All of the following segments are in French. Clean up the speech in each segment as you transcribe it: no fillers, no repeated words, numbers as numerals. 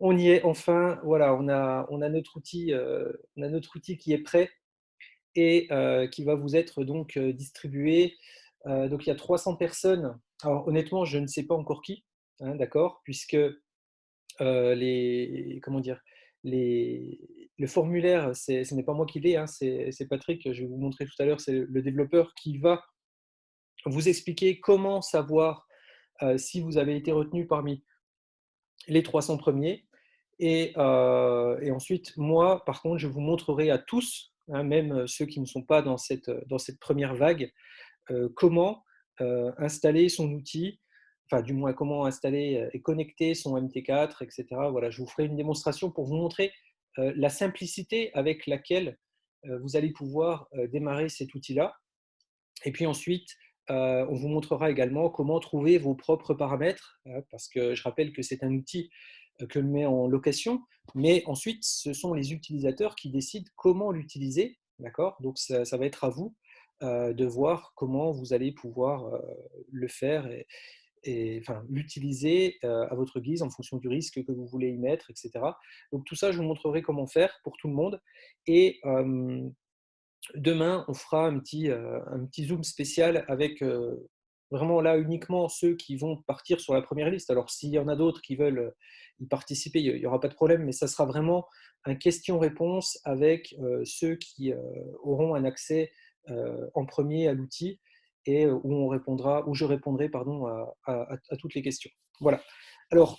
On y est enfin, voilà, on a notre outil qui est prêt et qui va vous être donc distribué. Donc il y a 300 personnes. Alors honnêtement, je ne sais pas encore qui, hein, d'accord, puisque les comment dire? Le formulaire, ce n'est pas moi qui l'ai, hein, c'est Patrick, je vais vous montrer tout à l'heure, c'est le développeur qui va vous expliquer comment savoir si vous avez été retenu parmi les 300 premiers. Et ensuite, moi, par contre, je vous montrerai à tous, hein, même ceux qui ne sont pas dans cette première vague, comment installer son outil, enfin du moins comment installer et connecter son MT4, etc. Voilà, je vous ferai une démonstration pour vous montrer la simplicité avec laquelle vous allez pouvoir démarrer cet outil-là. Et puis ensuite, on vous montrera également comment trouver vos propres paramètres, parce que je rappelle que c'est un outil que l'on met en location, mais ensuite, ce sont les utilisateurs qui décident comment l'utiliser, d'accord? Donc ça va être à vous de voir comment vous allez pouvoir le faire et enfin, l'utiliser à votre guise en fonction du risque que vous voulez y mettre, etc. Donc tout ça, je vous montrerai comment faire pour tout le monde. Et demain, on fera un petit zoom spécial avec vraiment là uniquement ceux qui vont partir sur la première liste. Alors s'il y en a d'autres qui veulent y participer, il n'y aura pas de problème, mais ça sera vraiment un question-réponse avec ceux qui auront un accès en premier à l'outil et où on répondra, où je répondrai pardon, à toutes les questions. Voilà. Alors,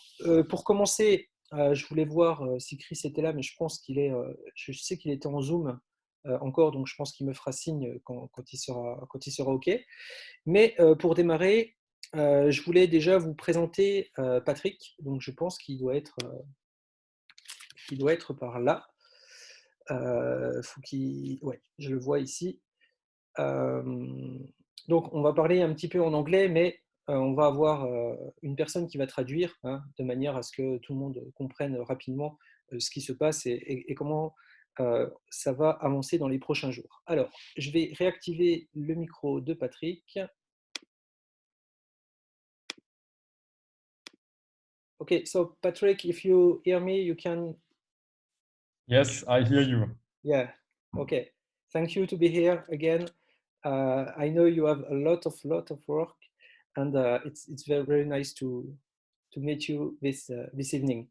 pour commencer, je voulais voir si Chris était là, mais je pense je sais qu'il était en Zoom encore, donc je pense qu'il me fera signe quand il sera OK. Mais pour démarrer, je voulais déjà vous présenter Patrick, donc je pense qu'il doit être par là. Ouais, je le vois ici. Euh, donc on va parler un petit peu en anglais, mais on va avoir une personne qui va traduire, hein, de manière à ce que tout le monde comprenne rapidement ce qui se passe et comment ça va avancer dans les prochains jours. Alors, je vais réactiver le micro de Patrick. Okay, so Patrick, if you hear me, you can. Yes, I hear you. Yeah. Okay. Thank you to be here again. I know you have a lot of work, and it's very very nice to meet you this evening.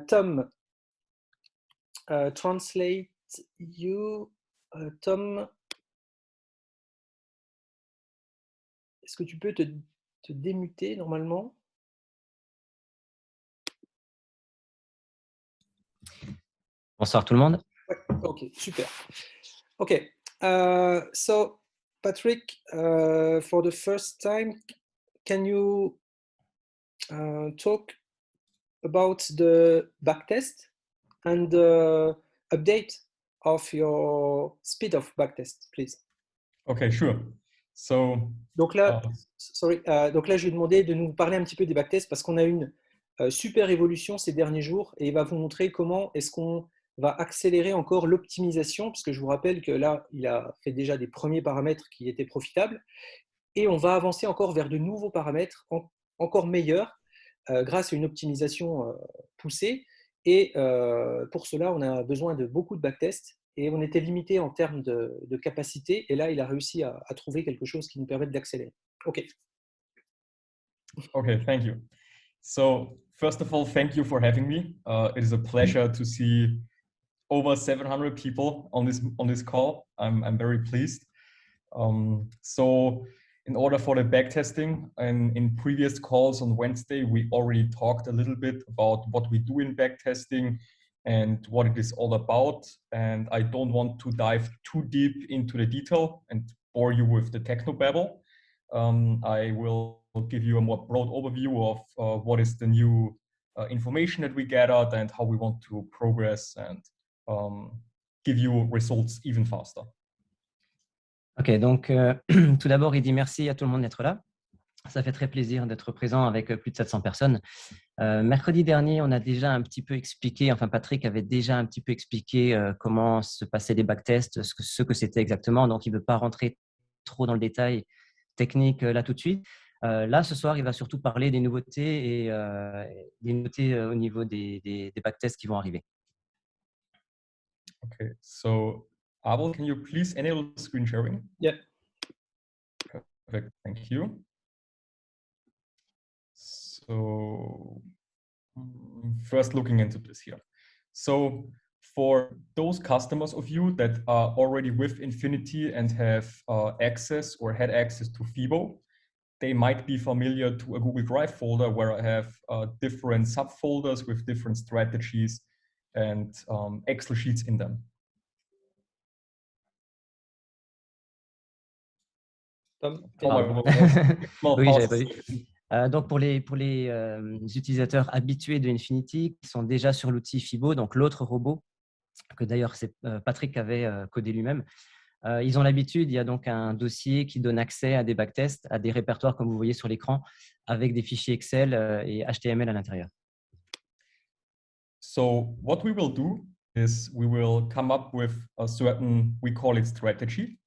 Tom, translate you. Tom, est-ce que tu peux te démuter normalement? Bonsoir tout le monde. Ouais, ok, super. Okay, so Patrick, for the first time, can you talk about the backtest and the update of your speed of backtest, please? Okay, sure. So, Donc là, donc là, je vais demander de nous parler un petit peu des backtests parce qu'on a une super évolution ces derniers jours et il va vous montrer comment est-ce qu'on va accélérer encore l'optimisation, parce que je vous rappelle que là, il a fait déjà des premiers paramètres qui étaient profitables et on va avancer encore vers de nouveaux paramètres encore meilleurs grâce à une optimisation poussée. Et pour cela, on a besoin de beaucoup de backtests et on était limité en termes de capacité. Et là, il a réussi à trouver quelque chose qui nous permette d'accélérer. OK. okay, thank you. So, first of all, thank you for having me. It is a pleasure to see over 700 people on this call. I'm very pleased. So, in order for the backtesting, and in previous calls on Wednesday, we already talked a little bit about what we do in backtesting and what it is all about. And I don't want to dive too deep into the detail and bore you with the technobabble. I will give you a more broad overview of what is the new information that we gathered and how we want to progress and give you results even faster. Ok, donc tout d'abord, il dit merci à tout le monde d'être là. Ça fait très plaisir d'être présent avec plus de 700 personnes. Mercredi dernier, on a déjà un petit peu expliqué, enfin Patrick avait déjà un petit peu expliqué comment se passaient les backtests, ce que c'était exactement. Donc, il ne veut pas rentrer trop dans le détail technique là tout de suite. Là, ce soir, il va surtout parler des nouveautés et des nouveautés au niveau des backtests qui vont arriver. Okay, so Abel, can you please enable screen sharing? Yeah. Perfect, thank you. So first looking into this here. So for those customers of you that are already with Infinity and have access or had access to FIBO, they might be familiar to a Google Drive folder where I have different subfolders with different strategies and Excel sheets in them. Tom, Oui, j'avais pas vu. Donc, pour les utilisateurs habitués de Infinity qui sont déjà sur l'outil FIBO, donc l'autre robot, que d'ailleurs c'est Patrick avait codé lui-même, ils ont l'habitude, il y a donc un dossier qui donne accès à des backtests, à des répertoires comme vous voyez sur l'écran, avec des fichiers Excel et HTML à l'intérieur. So what we will do is we will come up with a certain, we call it strategy.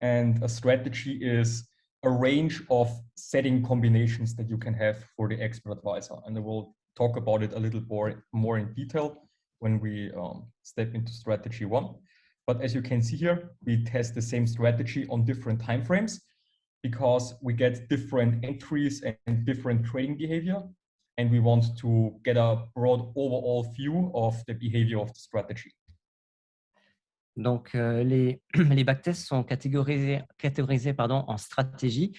And a strategy is a range of setting combinations that you can have for the expert advisor. And I will talk about it a little more in detail when we step into strategy 1. But as you can see here, we test the same strategy on different timeframes because we get different entries and different trading behavior. And we want to get a broad overall view of the behavior of the strategy. Donc, les backtests sont catégorisés en stratégies.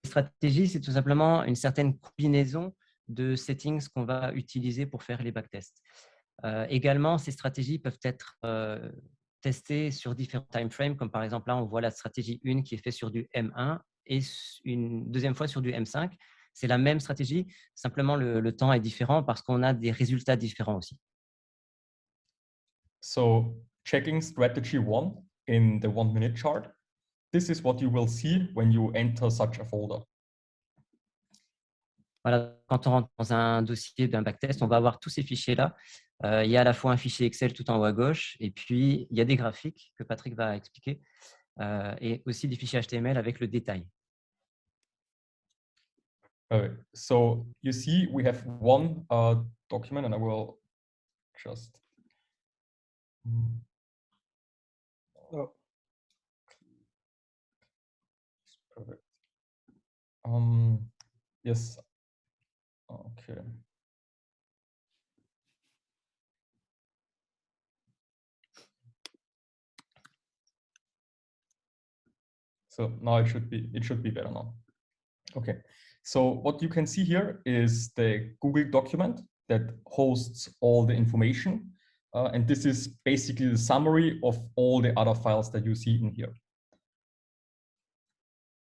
Les stratégies, c'est tout simplement une certaine combinaison de settings qu'on va utiliser pour faire les backtests. Également, ces stratégies peuvent être testées sur différents timeframes, comme par exemple là, on voit la stratégie 1 qui est faite sur du M1 et une deuxième fois sur du M5. C'est la même stratégie, simplement le temps est différent parce qu'on a des résultats différents aussi. So, checking strategy 1 in the 1-minute chart, this is what you will see when you enter such a folder. Voilà, quand on rentre dans un dossier d'un backtest, on va avoir tous ces fichiers-là. Il y a à la fois un fichier Excel tout en haut à gauche, et puis il y a des graphiques que Patrick va expliquer, et aussi des fichiers HTML avec le détail. So you see, we have one document, and I will just. Oh. Perfect. Yes. Okay. So now it should be better now. Okay. So what you can see here is the Google document that hosts all the information. And this is basically the summary of all the other files that you see in here.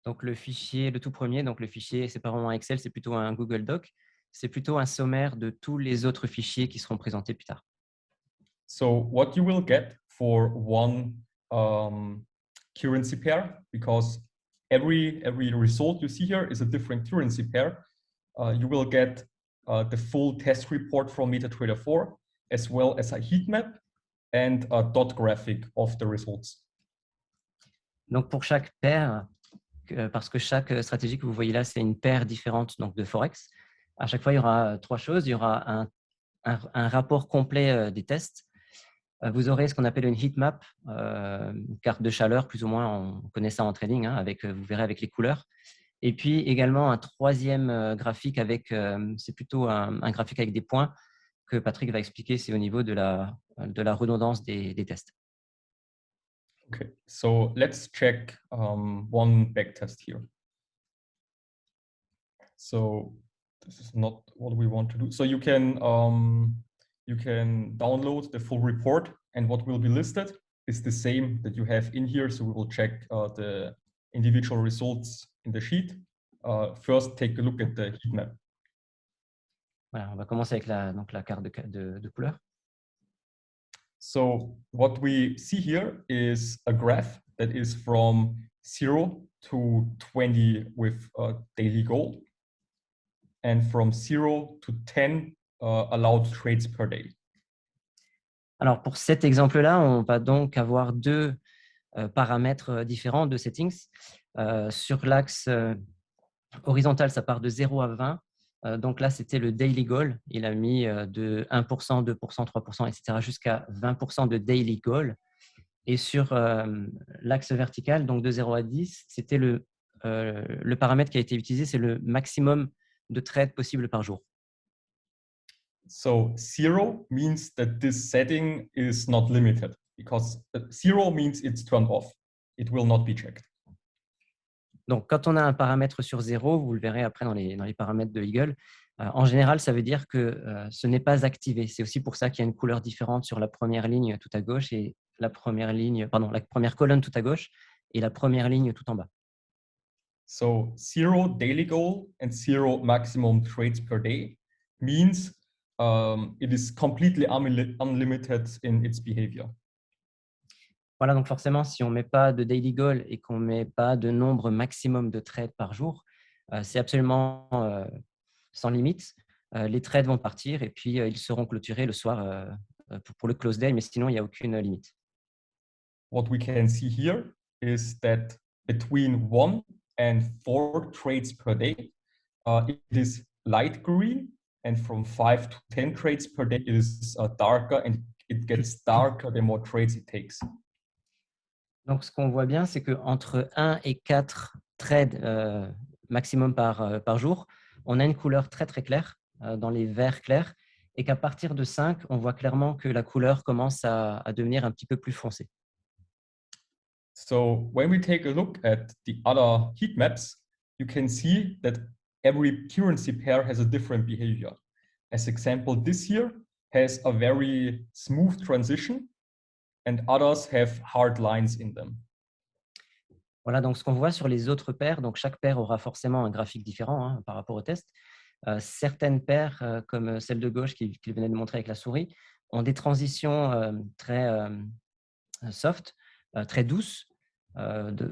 Donc le fichier, le tout premier, donc le fichier, c'est pas vraiment un Excel, c'est plutôt un Google Doc. C'est plutôt un sommaire de tous les autres fichiers qui seront présentés plus tard. So what you will get for one currency pair, because every result you see here is a different currency pair, you will get the full test report from MetaTrader 4, as well as a heat map and a dot graphic of the results. Donc pour chaque paire, parce que chaque stratégie que vous voyez là, c'est une paire différente donc de Forex. À chaque fois, il y aura trois choses. Il y aura un rapport complet des tests. Vous aurez ce qu'on appelle une heat map, une carte de chaleur, plus ou moins, on connaît ça en trading, hein, vous verrez avec les couleurs. Et puis également un troisième graphique avec, c'est plutôt un graphique avec des points que Patrick va expliquer, c'est au niveau de la redondance des tests. Okay, so let's check one backtest here. So this is not what we want to do. So you can download the full report, and what will be listed is the same that you have in here. So we will check the individual results in the sheet. First, take a look at the heat map. Voilà, on va commencer avec la carte de couleur. So what we see here is a graph that is from 0 to 20 with daily gold, and from 0 to 10 allowed trades per day. Alors pour cet exemple-là, on va donc avoir deux paramètres différents de settings. Sur l'axe Horizontal, ça part de 0 à 20. Donc là, c'était le daily goal. Il a mis de 1%, 2%, 3%, etc. jusqu'à 20% de daily goal. Et sur l'axe vertical, donc de 0 à 10, c'était le paramètre qui a été utilisé, c'est le maximum de trades possible par jour. So 0 means that this setting is not limited because 0 means it's turned off. It will not be checked. Donc, quand on a un paramètre sur 0, vous le verrez après dans les paramètres de Eagle, en général, ça veut dire que ce n'est pas activé. C'est aussi pour ça qu'il y a une couleur différente sur la première ligne tout à gauche et la première colonne tout à gauche et la première ligne tout en bas. So 0 daily goal and 0 maximum trades per day means it is completely unlimited in its behavior. Voilà, donc forcément, si on ne met pas de daily goal et qu'on ne met pas de nombre maximum de trades par jour, c'est absolument sans limite. Les trades vont partir et puis ils seront clôturés le soir pour le close day, mais sinon, il n'y a aucune limite. What we can see here is that between 1 and 4 trades per day, it is light green, and from 5 to 10 trades per day, it is darker, and it gets darker the more trades it takes. Donc, ce qu'on voit bien, c'est qu'entre 1 et 4 trades maximum par jour, on a une couleur très, très claire dans les verts clairs et qu'à partir de 5, on voit clairement que la couleur commence à devenir un petit peu plus foncée. So when we take a look at the other heat maps, you can see that every currency pair has a different behavior. As example, this here has a very smooth transition and others have hard lines in them. Voilà, donc ce qu'on voit sur les autres paires, donc chaque paire aura forcément un graphique différent par rapport au test. Certaines paires, comme celle de gauche qu'il venait de montrer avec la souris, ont des transitions très soft, très douces,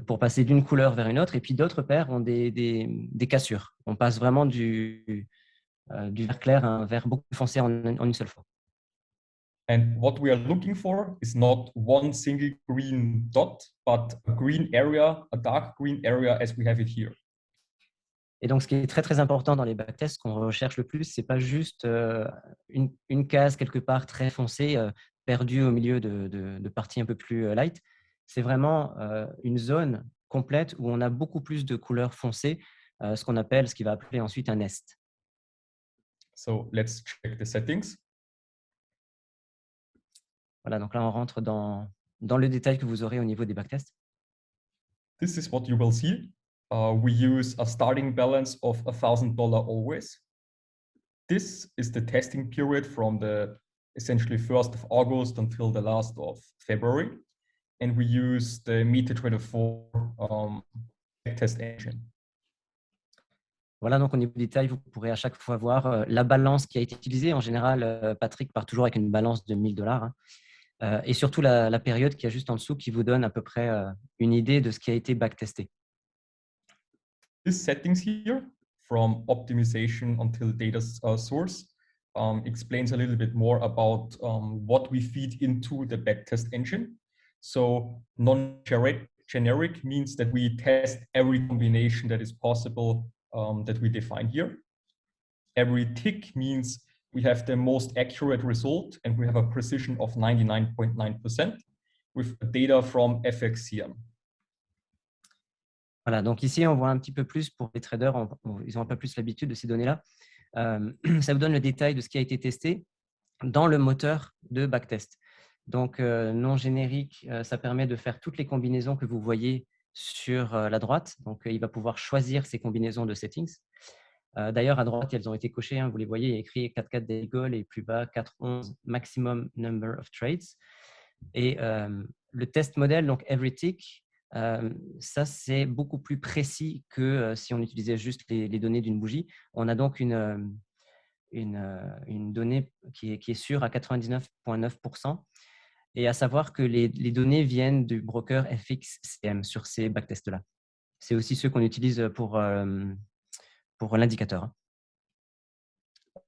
pour passer d'une couleur vers une autre. Et puis d'autres paires ont des cassures. On passe vraiment du vert clair à un vert beaucoup plus foncé en une seule fois. And what we are looking for is not one single green dot, but a green area, a dark green area as we have it here. Et donc, ce qui est très, très important dans les backtests, ce qu'on recherche le plus, ce n'est pas juste une case quelque part très foncée, perdue au milieu de parties un peu plus light. C'est vraiment une zone complète où on a beaucoup plus de couleurs foncées, ce qui va appeler ensuite un nest. So let's check the settings. Voilà, donc là, on rentre dans le détail que vous aurez au niveau des backtests. This is what you will see. We use a starting balance of $1,000 always. This is the testing period from the essentially 1st of August until the last of February. And we use the Meta24 backtest engine. Voilà, donc au niveau du détail, vous pourrez à chaque fois voir la balance qui a été utilisée. En général, Patrick part toujours avec une balance de $1,000. Et surtout la période qui est juste en dessous qui vous donne à peu près une idée de ce qui a été backtesté. These settings here, from optimization until data source, explains a little bit more about what we feed into the backtest engine. So non-generic means that we test every combination that is possible that we define here. Every tick means we have the most accurate result and we have a precision of 99.9% with data from FXCM. Voilà, donc ici, on voit un petit peu plus pour les traders, ils ont un peu plus l'habitude de ces données-là. Ça vous donne le détail de ce qui a été testé dans le moteur de backtest. Donc, non générique, ça permet de faire toutes les combinaisons que vous voyez sur la droite. Donc, il va pouvoir choisir ces combinaisons de settings. D'ailleurs, à droite, elles ont été cochées. Vous les voyez, il y a écrit 4-4 daily goal et plus bas 4-11 maximum number of trades. Et le test modèle, donc every tick, ça, c'est beaucoup plus précis que si on utilisait juste les données d'une bougie. On a donc une donnée qui est sûre à 99,9%. Et à savoir que les données viennent du broker FXCM sur ces backtests-là. C'est aussi ceux qu'on utilise pour l'indicateur.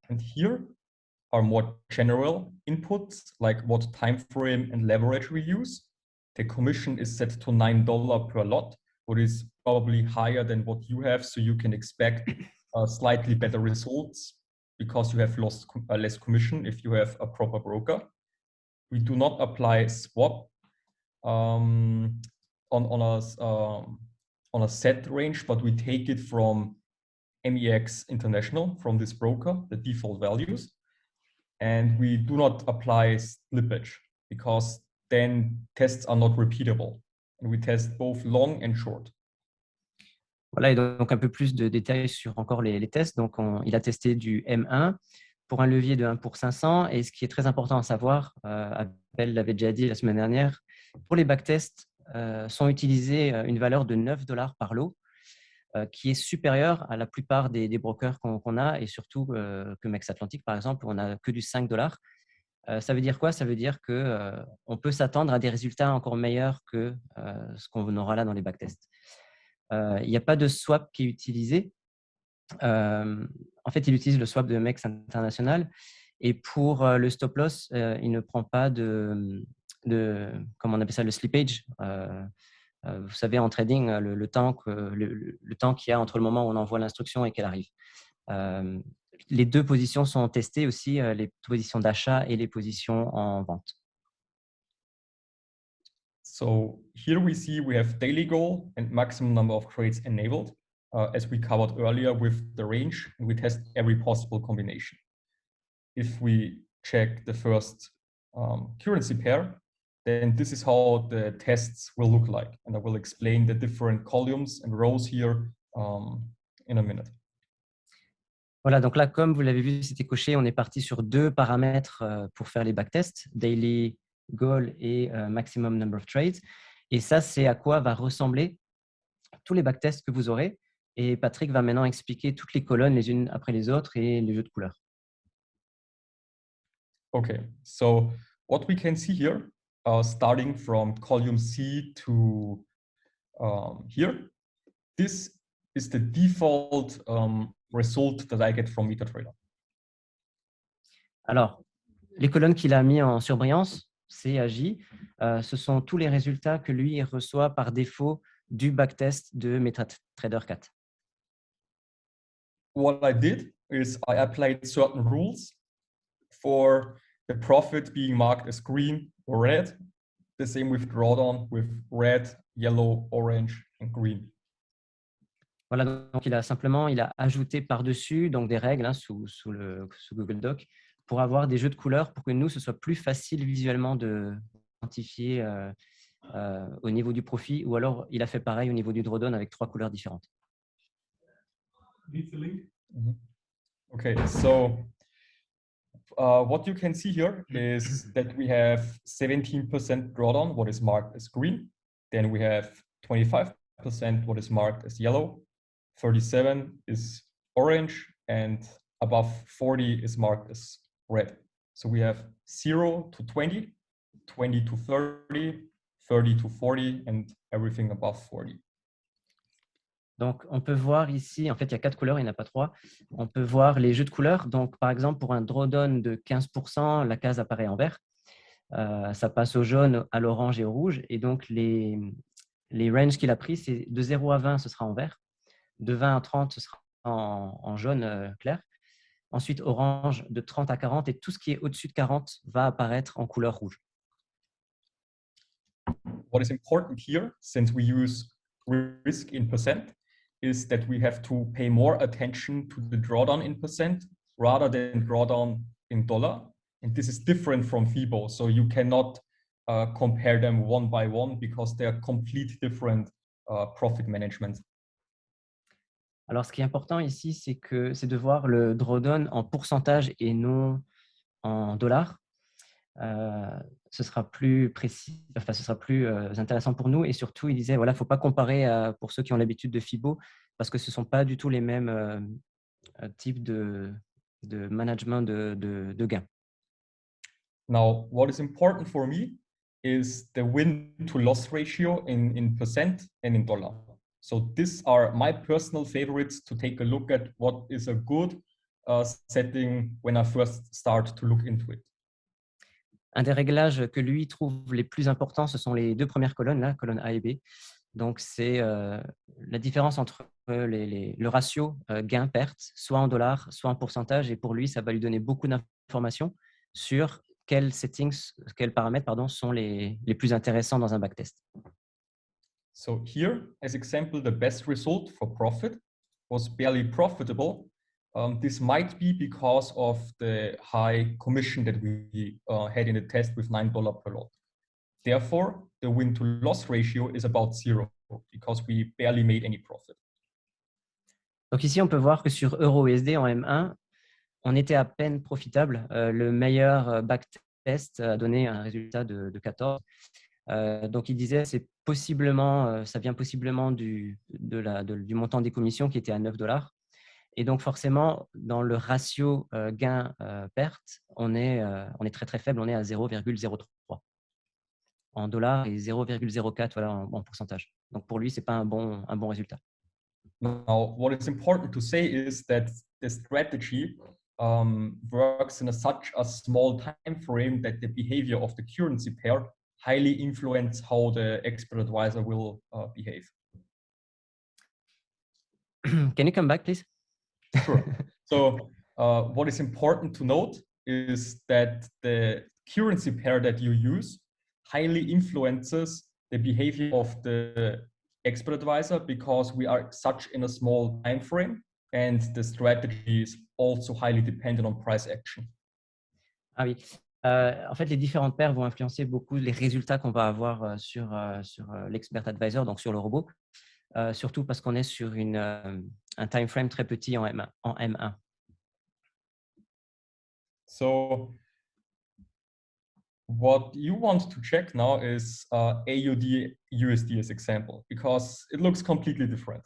And here are more general inputs, like what time frame and leverage we use. The commission is set to $9 per lot, what is probably higher than what you have, so you can expect slightly better results because you have lost less commission if you have a proper broker. We do not apply swap on a set range, but we take it from MEX International, from this broker, the default values. And we do not apply slippage because then tests are not repeatable. And we test both long and short. Voilà, et donc un peu plus de détails sur encore les tests. Donc, il a testé du M1 pour un levier de 1 pour 500. Et ce qui est très important à savoir, Abel l'avait déjà dit la semaine dernière, pour les backtests, sont utilisés une valeur de $9 par lot, qui est supérieure à la plupart des brokers qu'on a, et surtout que Mex Atlantic, par exemple, où on n'a que du $5. Ça veut dire quoi? Ça veut dire qu'on peut s'attendre à des résultats encore meilleurs que ce qu'on aura là dans les backtests. Il n'y a pas de swap qui est utilisé. En fait, il utilise le swap de Mex International. Et pour le stop loss, il ne prend pas de comment on appelle ça, le slippage. Vous savez, en trading, le temps qu'il y a entre le moment où on envoie l'instruction et qu'elle arrive. Les deux positions sont testées aussi, les positions d'achat et les positions en vente. So here we see we have daily goal and maximum number of trades enabled, as we covered earlier with the range, and we test every possible combination. If we check the first currency pair, then this is how the tests will look like. And I will explain the different columns and rows here in a minute. Voilà, donc là, comme vous l'avez vu, c'était coché. On est parti sur deux paramètres pour faire les backtests, daily goal et maximum number of trades. Et ça, c'est à quoi va ressembler tous les backtests que vous aurez. Et Patrick va maintenant expliquer toutes les colonnes les unes après les autres et les jeux de couleurs. Okay, so what we can see here, starting from column C to here, this is the default result that I get from MetaTrader. Alors, les colonnes qu'il a mis en surbrillance, C à J, ce sont tous les résultats que lui reçoit par défaut du backtest de MetaTrader 4. What I did is I applied certain rules for the profit being marked as green or red. The same with drawdown with red, yellow, orange, and green. Voilà, donc il a ajouté par-dessus donc des règles sous Google Doc pour avoir des jeux de couleurs pour que nous, ce soit plus facile visuellement de identifier au niveau du profit, ou alors il a fait pareil au niveau du drawdown avec 3 couleurs différentes. Okay, so what you can see here is that we have 17% drawdown, what is marked as green. Then we have 25%, what is marked as yellow. 37 is orange, and above 40 is marked as red. So we have 0 to 20, 20 to 30, 30 to 40, and everything above 40. Donc, on peut voir ici, en fait, il y a 4 couleurs, il n'y en a pas 3. On peut voir les jeux de couleurs. Donc, par exemple, pour un drawdown de 15%, la case apparaît en vert. Ça passe au jaune, à l'orange et au rouge. Et donc, les ranges qu'il a pris, c'est de 0 à 20, ce sera en vert. De 20 à 30, ce sera en jaune clair. Ensuite, orange de 30 à 40. Et tout ce qui est au-dessus de 40 va apparaître en couleur rouge. What is important here, since we use risk in percent, is that we have to pay more attention to the drawdown in percent rather than drawdown in dollar. And this is different from FIBO. So you cannot compare them one by one because they are completely different profit management. Alors, ce qui est important ici, c'est de voir le drawdown en pourcentage et non en dollars. Ce sera plus précis, enfin, ce sera plus intéressant pour nous. Et surtout, il disait, voilà, il ne faut pas comparer pour ceux qui ont l'habitude de FIBO, parce que ce ne sont pas du tout les mêmes types de management de gains. Now, what is important for me is the win-to-loss ratio in percent and in dollar. So these are my personal favorites to take a look at what is a good setting when I first start to look into it. Un des réglages que lui trouve les plus importants, ce sont les deux premières colonnes, là, colonne A et B. Donc, c'est la différence entre le ratio gain-perte, soit en dollars, soit en pourcentage. Et pour lui, ça va lui donner beaucoup d'informations sur quels paramètres sont les plus intéressants dans un backtest. So here, as example, the best result for profit was barely profitable. This might be because of the high commission that we had in the test with $9 per lot. Therefore, the win-to-loss ratio is about 0 because we barely made any profit. Donc ici, on peut voir que sur EURUSD en M1, on était à peine profitable. Le meilleur backtest a donné un résultat de 14. Donc il disait c'est possiblement, ça vient possiblement du montant des commissions qui était à $9. Et donc forcément, dans le ratio gain-perte, on est très très faible, on est à 0,03 en dollars et 0,04 voilà, en pourcentage. Donc pour lui, ce n'est pas un bon résultat. Now, what is important to say is that the strategy works in such a small time frame that the behavior of the currency pair highly influence how the expert advisor will behave. Can you come back, please? Sure. So what is important to note is that the currency pair that you use highly influences the behavior of the expert advisor because we are such in a small time frame and the strategy is also highly dependent on price action. Ah oui. En fait, les différentes paires vont influencer beaucoup les résultats qu'on va avoir sur l'expert advisor, donc sur le robot, surtout parce qu'on est sur un time frame très petit en M1. So what you want to check now is AUD USD as example because it looks completely different.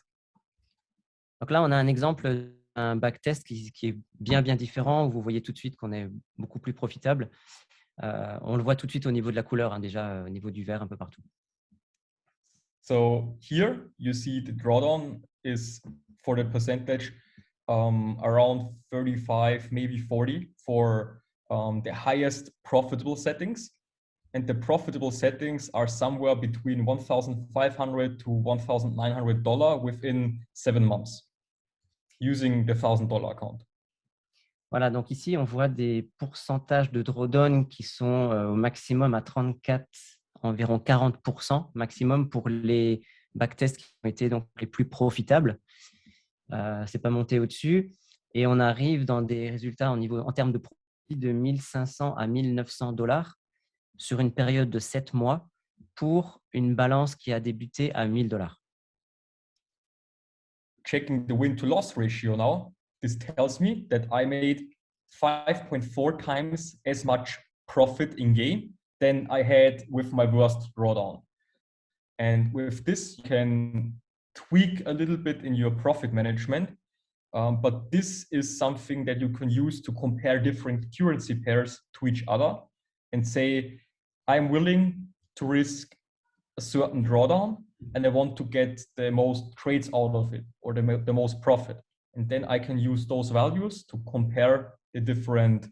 Donc là, on a un exemple d'un backtest qui est bien différent, où vous voyez tout de suite qu'on est beaucoup plus profitable. On le voit tout de suite au niveau de la couleur, hein, déjà au niveau du vert un peu partout. So here you see the drawdown is for the percentage around 35, maybe 40 for the highest profitable settings. And the profitable settings are somewhere between $1,500 to $1,900 within 7 months using the $1,000 account. Voilà, donc ici, on voit des pourcentages de drawdown qui sont au maximum à 34, environ 40% maximum pour les backtests qui ont été donc les plus profitables. C'est pas monté au-dessus. Et on arrive dans des résultats en termes de profit de 1 500 à 1 900 $ sur une période de 7 mois pour une balance qui a débuté à 1 000 $. Checking the win-to-loss ratio now, this tells me that I made 5.4 times as much profit in game than I had with my worst drawdown. And with this, you can tweak a little bit in your profit management, but this is something that you can use to compare different currency pairs to each other and say, I'm willing to risk a certain drawdown and I want to get the most trades out of it or the most profit. And then I can use those values to compare the different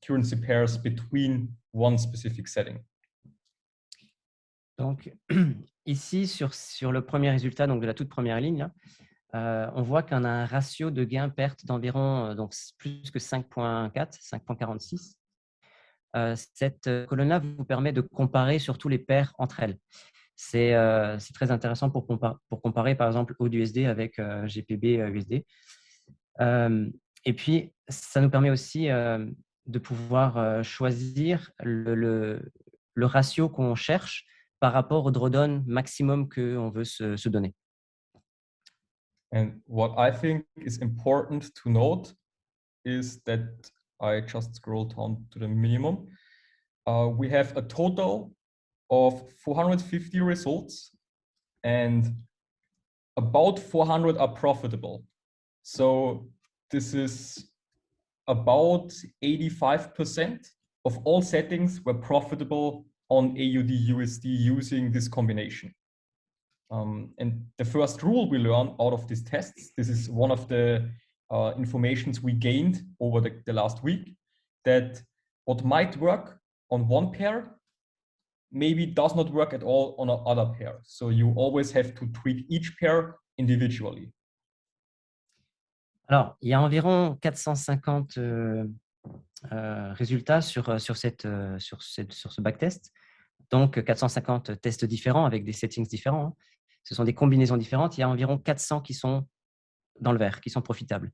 currency pairs between one specific setting. Donc, ici, sur le premier résultat, donc de la toute première ligne, là, on voit qu'on a un ratio de gain-perte d'environ plus que 5.4, 5.46. Cette colonne-là vous permet de comparer surtout les paires entre elles. C'est très intéressant pour comparer, par exemple, AUD-USD avec GPB-USD. Et puis, ça nous permet aussi de pouvoir choisir le ratio qu'on cherche par rapport au drawdown maximum qu'on veut se donner. And what I think is important to note is that I just scroll down to the minimum. We have a total of 450 results and about 400 are profitable. So this is about 85% of all settings were profitable on AUD-USD using this combination. And the first rule we learned out of these tests, this is one of the informations we gained over the last week, that what might work on one pair maybe does not work at all on another pair. So you always have to treat each pair individually. Alors, il y a environ 450 résultats sur ce backtest. Donc, 450 tests différents avec des settings différents. Hein. Ce sont des combinaisons différentes. Il y a environ 400 qui sont dans le vert, qui sont profitables.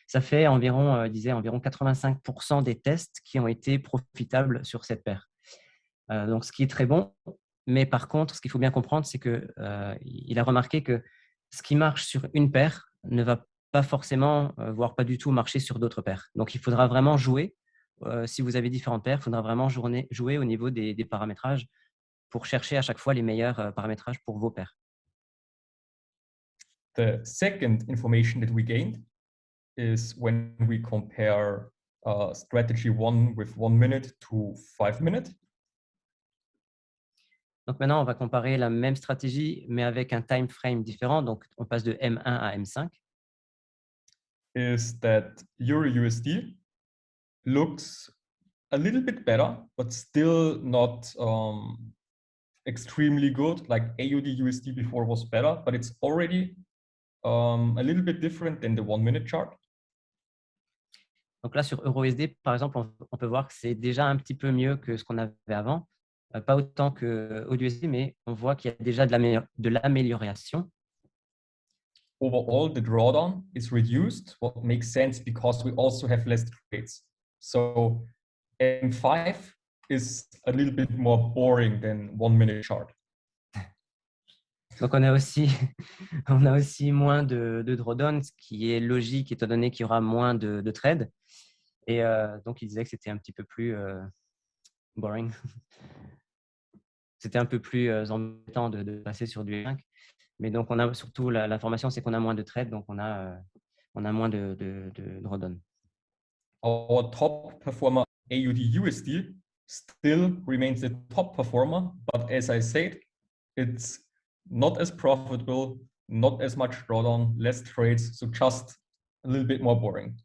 Ça fait environ, environ 85% des tests qui ont été profitables sur cette paire. Donc, ce qui est très bon. Mais par contre, ce qu'il faut bien comprendre, c'est qu'il a remarqué que ce qui marche sur une paire ne va pas forcément, voire pas du tout marcher sur d'autres paires. Donc, il faudra vraiment jouer. Si vous avez différentes paires, il faudra vraiment jouer au niveau des paramétrages pour chercher à chaque fois les meilleurs paramétrages pour vos paires. The second information that we gained is when we compare strategy 1 with 1 minute to 5 minutes. Donc maintenant, on va comparer la même stratégie, mais avec un time frame différent. Donc, on passe de M1 à M5. Is that EURUSD looks a little bit better, but still not extremely good. Like AUD/USD before was better, but it's already a little bit different than the 1 minute chart. Donc là, sur EURUSD, par exemple, on peut voir que c'est déjà un petit peu mieux que ce qu'on avait avant. Pas autant que AUD/USD, mais on voit qu'il y a déjà de l'amélioration. Overall, the drawdown is reduced, what makes sense because we also have less trades. So M5 is a little bit more boring than 1 minute chart. Donc, on a aussi moins de drawdown, ce qui est logique étant donné qu'il y aura moins de trades. Et donc, il disait que c'était un petit peu plus boring. C'était un peu plus embêtant de passer sur du 5. Mais donc, on a surtout l'information, c'est qu'on a moins de trades, donc on a moins de drawdown. Our top performer, AUD/USD, still remains the top performer, but as I said, it's not as profitable, not as much drawdown, less trades, so just a little bit more boring.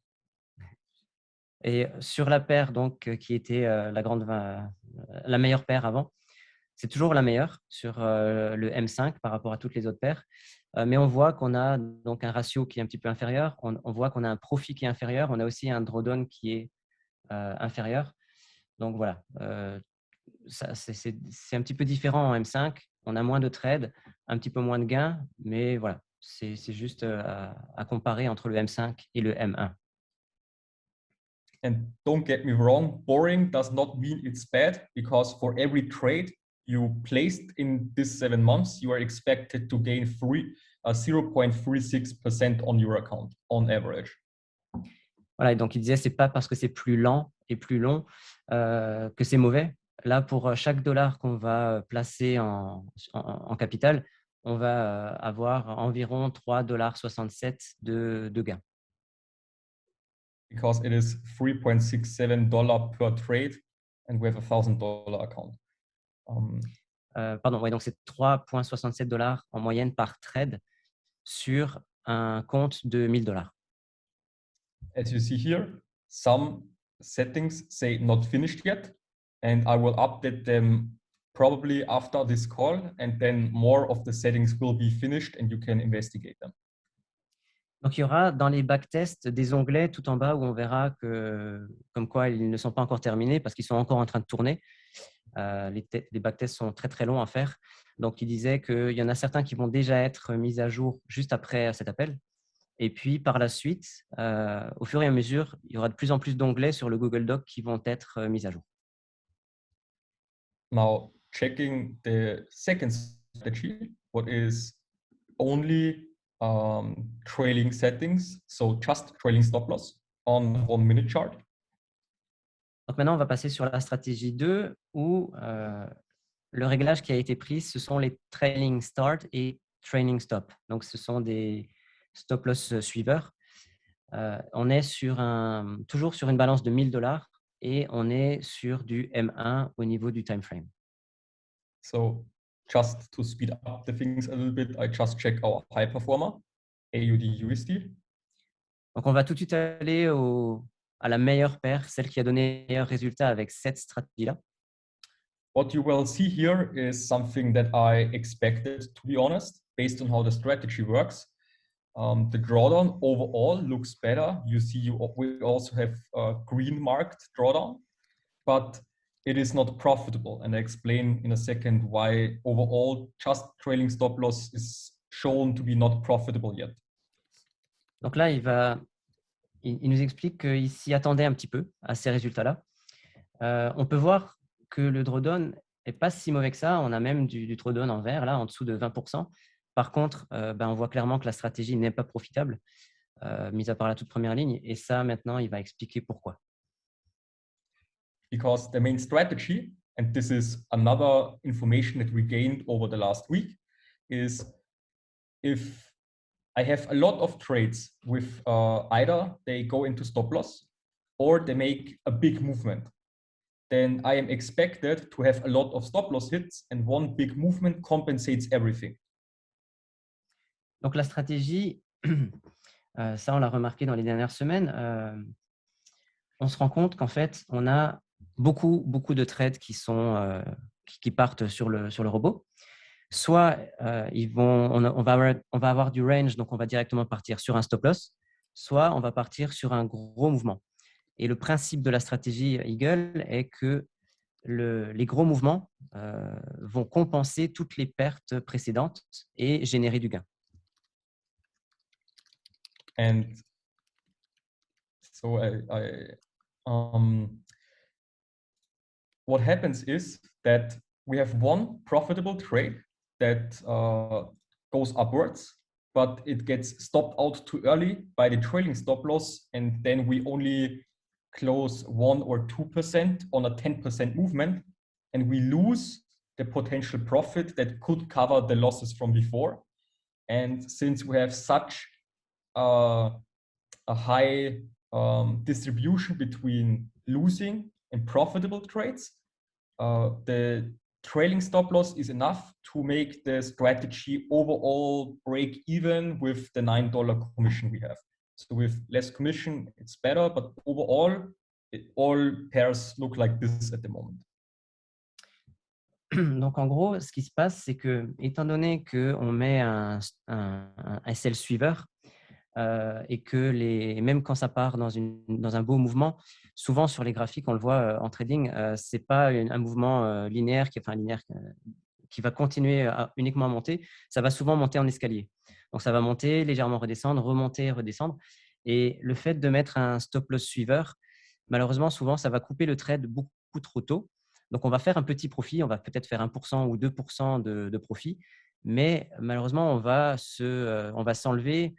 Et sur la paire donc, qui était la meilleure paire avant, c'est toujours la meilleure sur le M5 par rapport à toutes les autres paires. Mais on voit qu'on a donc un ratio qui est un petit peu inférieur. On voit qu'on a un profit qui est inférieur. On a aussi un drawdown qui est inférieur. Donc voilà, c'est un petit peu différent en M5. On a moins de trades, un petit peu moins de gains, mais voilà, c'est juste à comparer entre le M5 et le M1. And don't get me wrong, boring does not mean it's bad, because for every trade you placed in this 7 months, you are expected to gain 0.36% on your account on average. Voilà, et donc il disait c'est pas parce que c'est plus lent et plus long que c'est mauvais. Là, pour chaque dollar qu'on va placer en capital, on va avoir environ 3,67 $ de gain. Because it is $3.67 per trade and we have a $1,000 account. Pardon, ouais, donc c'est 3,67 $ en moyenne par trade sur un compte de $1,000. As you see here, some settings say not finished yet, and I will update them probably after this call, and then more of the settings will be finished and you can investigate them. Donc, il y aura dans les backtests des onglets tout en bas où on verra que, comme quoi ils ne sont pas encore terminés parce qu'ils sont encore en train de tourner. Les backtests sont très, très longs à faire. Donc, il disait qu'il y en a certains qui vont déjà être mis à jour juste après cet appel. Et puis, par la suite, au fur et à mesure, il y aura de plus en plus d'onglets sur le Google Doc qui vont être mis à jour. Now, checking the second strategy, what is only trailing settings, so just trailing stop loss on 1 minute chart. Donc maintenant, on va passer sur la stratégie 2 où le réglage qui a été pris, ce sont les trailing start et trailing stop. Donc, ce sont des stop loss suiveurs. On est toujours sur une balance de $1,000 et on est sur du M1 au niveau du time frame. So just to speed up the things a little bit, I just check our high performer, AUD/USD. Donc, on va tout de suite aller à la meilleure paire, celle qui a donné le meilleur résultat avec cette stratégie-là. what you will see here is something that I expected, to be honest, based on how the strategy works. The drawdown overall looks better. You see, we also have a green marked drawdown, but it is not profitable. And I explain in a second why overall just trailing stop loss is shown to be not profitable yet. Donc là, il nous explique qu'il s'y attendait un petit peu à ces résultats-là. On peut voir que le drawdown n'est pas si mauvais que ça. On a même du drawdown en vert, là, en dessous de 20%. Par contre, on voit clairement que la stratégie n'est pas profitable, mis à part la toute première ligne. Et ça, maintenant, il va expliquer pourquoi. Because the main strategy, and this is another information that we gained over the last week, is if I have a lot of trades with either they go into stop loss or they make a big movement, then I am expected to have a lot of stop loss hits and one big movement compensates everything. Donc la stratégie, ça on l'a remarqué dans les dernières semaines, on se rend compte qu'en fait on a beaucoup de trades qui partent sur le robot. Soit on va avoir du range, donc on va directement partir sur un stop loss, soit on va partir sur un gros mouvement. Et le principe de la stratégie Eagle est que les gros mouvements vont compenser toutes les pertes précédentes et générer du gain. And so what happens is that we have one profitable trade that goes upwards, but it gets stopped out too early by the trailing stop loss, and then we only close 1 or 2% on a 10% movement, and we lose the potential profit that could cover the losses from before. And since we have such a high distribution between losing and profitable trades, the trailing stop loss is enough to make the strategy overall break even with the $9 commission we have. So with less commission, it's better, but overall, all pairs look like this at the moment. Donc en gros, ce qui se passe, c'est que, étant donné qu'on met un SL suiveur et que même quand ça part dans un beau mouvement, souvent sur les graphiques, on le voit en trading, ce n'est pas un mouvement linéaire qui va continuer à uniquement monter, ça va souvent monter en escalier. Donc, ça va monter, légèrement redescendre, remonter, redescendre. Et le fait de mettre un stop loss suiveur, malheureusement, souvent, ça va couper le trade beaucoup trop tôt. Donc, on va faire un petit profit, on va peut-être faire 1% ou 2% de profit, mais malheureusement, on va s'enlever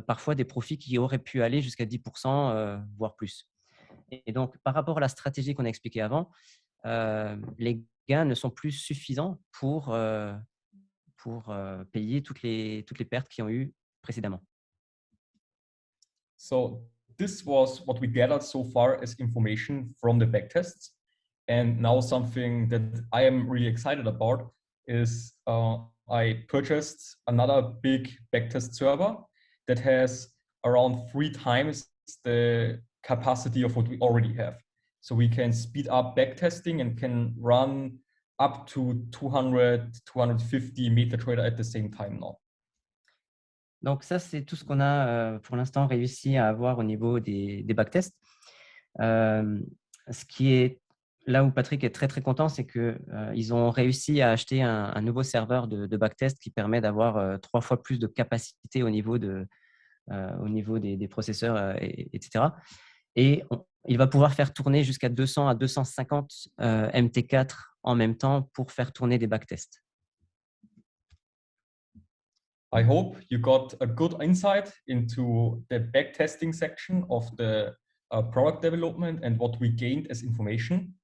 parfois des profits qui auraient pu aller jusqu'à 10%, voire plus. Et donc, par rapport à la stratégie qu'on a expliquée avant, les gains ne sont plus suffisants pour payer toutes les pertes qu'ils ont eues précédemment. So this was what we gathered so far as information from the backtests. And now something that I am really excited about is I purchased another big backtest server that has around 3 times the capacity of what we already have. So we can speed up backtesting and can run up to 200, 250 MetaTrader at the same time now. Donc ça, c'est tout ce qu'on a pour l'instant réussi à avoir au niveau des backtests. Ce qui est là où Patrick est très content, c'est qu'ils ont réussi à acheter un nouveau serveur de backtest qui permet d'avoir 3 fois plus de capacité au niveau des processeurs, etc. Et il va pouvoir faire tourner jusqu'à 200 à 250 MT4 en même temps pour faire tourner des backtests. I hope you got a good insight into the backtesting section of the product development and what we gained as information.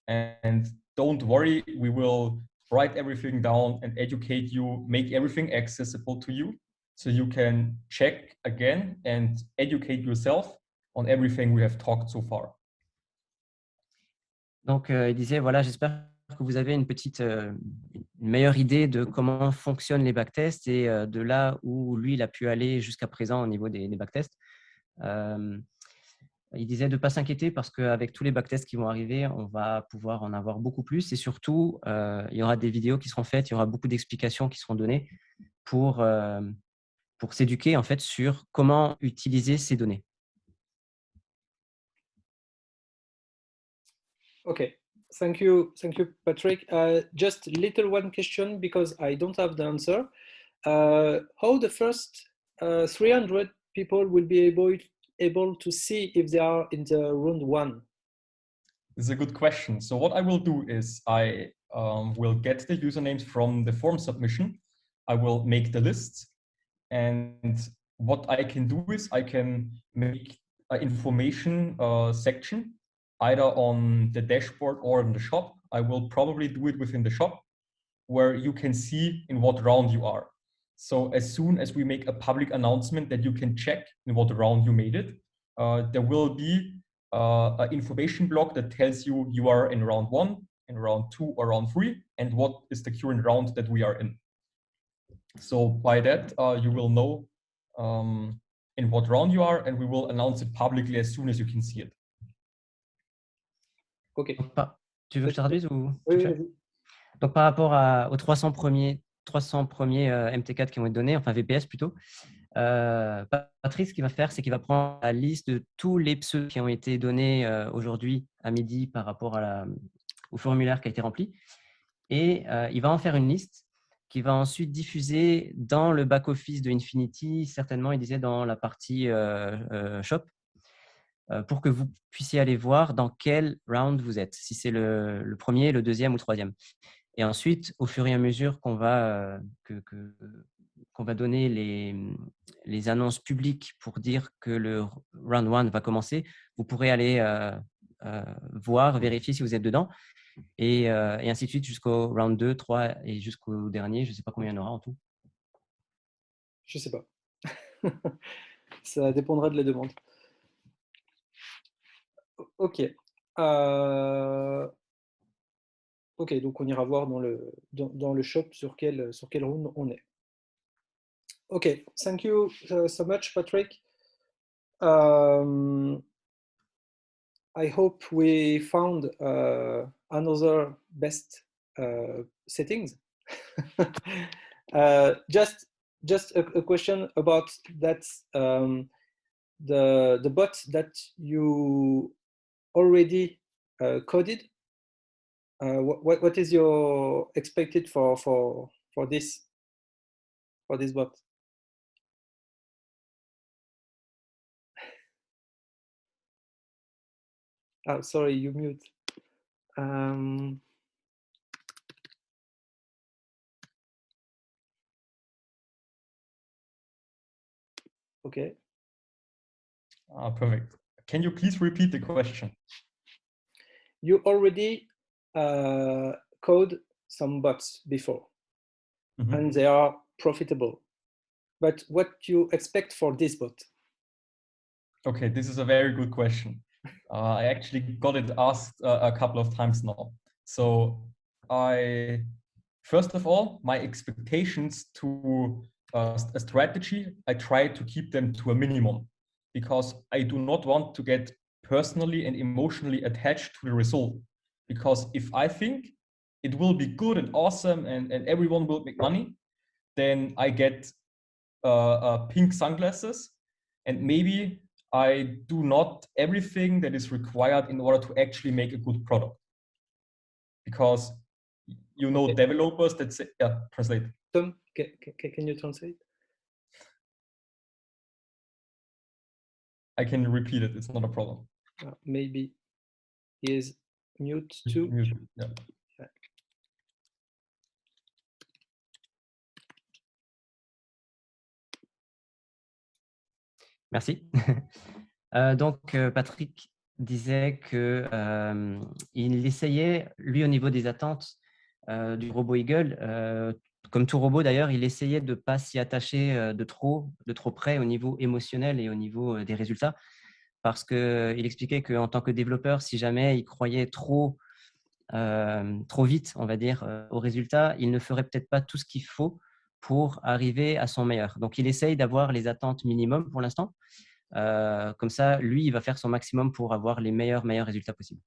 And don't worry, we will write everything down and educate you, make everything accessible to you so you can check again and educate yourself on everything we have talked so far. Donc, il disait, voilà, j'espère que vous avez une meilleure idée de comment fonctionnent les backtests et de là où lui, il a pu aller jusqu'à présent au niveau des backtests. il disait de ne pas s'inquiéter parce qu'avec tous les backtests qui vont arriver, on va pouvoir en avoir beaucoup plus. Et surtout, il y aura des vidéos qui seront faites, il y aura beaucoup d'explications qui seront données pour s'éduquer en fait sur comment utiliser ces données. Okay, thank you, Patrick. Just little one question because I don't have the answer. How the first 300 people will be able to see if they are in the round one? This is a good question. So what I will do is I will get the usernames from the form submission. I will make the lists, and what I can do is I can make an information section either on the dashboard or in the shop. I will probably do it within the shop where you can see in what round you are. So as soon as we make a public announcement that you can check in what round you made it, there will be an information block that tells you you are in round 1, in round 2, or round 3, and what is the current round that we are in. So by that, you will know in what round you are, and we will announce it publicly as soon as you can see it. Ok. Tu veux que je traduise ou Oui, tu oui, fais? oui. Donc, par rapport aux 300 premiers MT4 qui vont être donnés, enfin VPS plutôt, Patrick, ce qu'il va faire, c'est qu'il va prendre la liste de tous les pseudos qui ont été donnés aujourd'hui à midi par rapport au formulaire qui a été rempli. Et il va en faire une liste qui va ensuite diffuser dans le back-office de Infinity, certainement, il disait, dans la partie shop, pour que vous puissiez aller voir dans quel round vous êtes, si c'est le premier, le deuxième ou le troisième. Et ensuite, au fur et à mesure qu'on va, qu'on va donner les annonces publiques pour dire que le round 1 va commencer, vous pourrez aller voir, vérifier si vous êtes dedans, et ainsi de suite jusqu'au round 2, 3 et jusqu'au dernier. Je ne sais pas combien il y en aura en tout. Je ne sais pas. Ça dépendra de la demande. Ok. Ok, donc on ira voir dans le shop sur quel round on est. Ok, thank you so much, Patrick. I hope we found another best settings. Just a question about that. The bot that you already coded. What is your expected for this bot? Oh, sorry, you mute. Okay. Perfect. Can you please repeat the question? You already code some bots before, and they are profitable. But what you expect for this bot? Okay, this is a very good question. I actually got it asked a couple of times now. So first of all, my expectations to a strategy, I try to keep them to a minimum because I do not want to get personally and emotionally attached to the result. Because if I think it will be good and awesome and everyone will make money, then I get pink sunglasses, and maybe I do not everything that is required in order to actually make a good product. Because you know, developers that say, yeah, translate. Tom, can you translate? I can repeat it, it's not a problem. Maybe he is mute too. Mute, yeah. Merci. Donc, Patrick disait qu'il essayait, lui, au niveau des attentes du robot Eagle, comme tout robot d'ailleurs, il essayait de ne pas s'y attacher de trop près au niveau émotionnel et au niveau des résultats, parce qu'il expliquait qu'en tant que développeur, si jamais il croyait trop vite, on va dire, au résultat, il ne ferait peut-être pas tout ce qu'il faut pour arriver à son meilleur. Donc, il essaye d'avoir les attentes minimum pour l'instant. Comme ça, lui, il va faire son maximum pour avoir les meilleurs résultats possibles.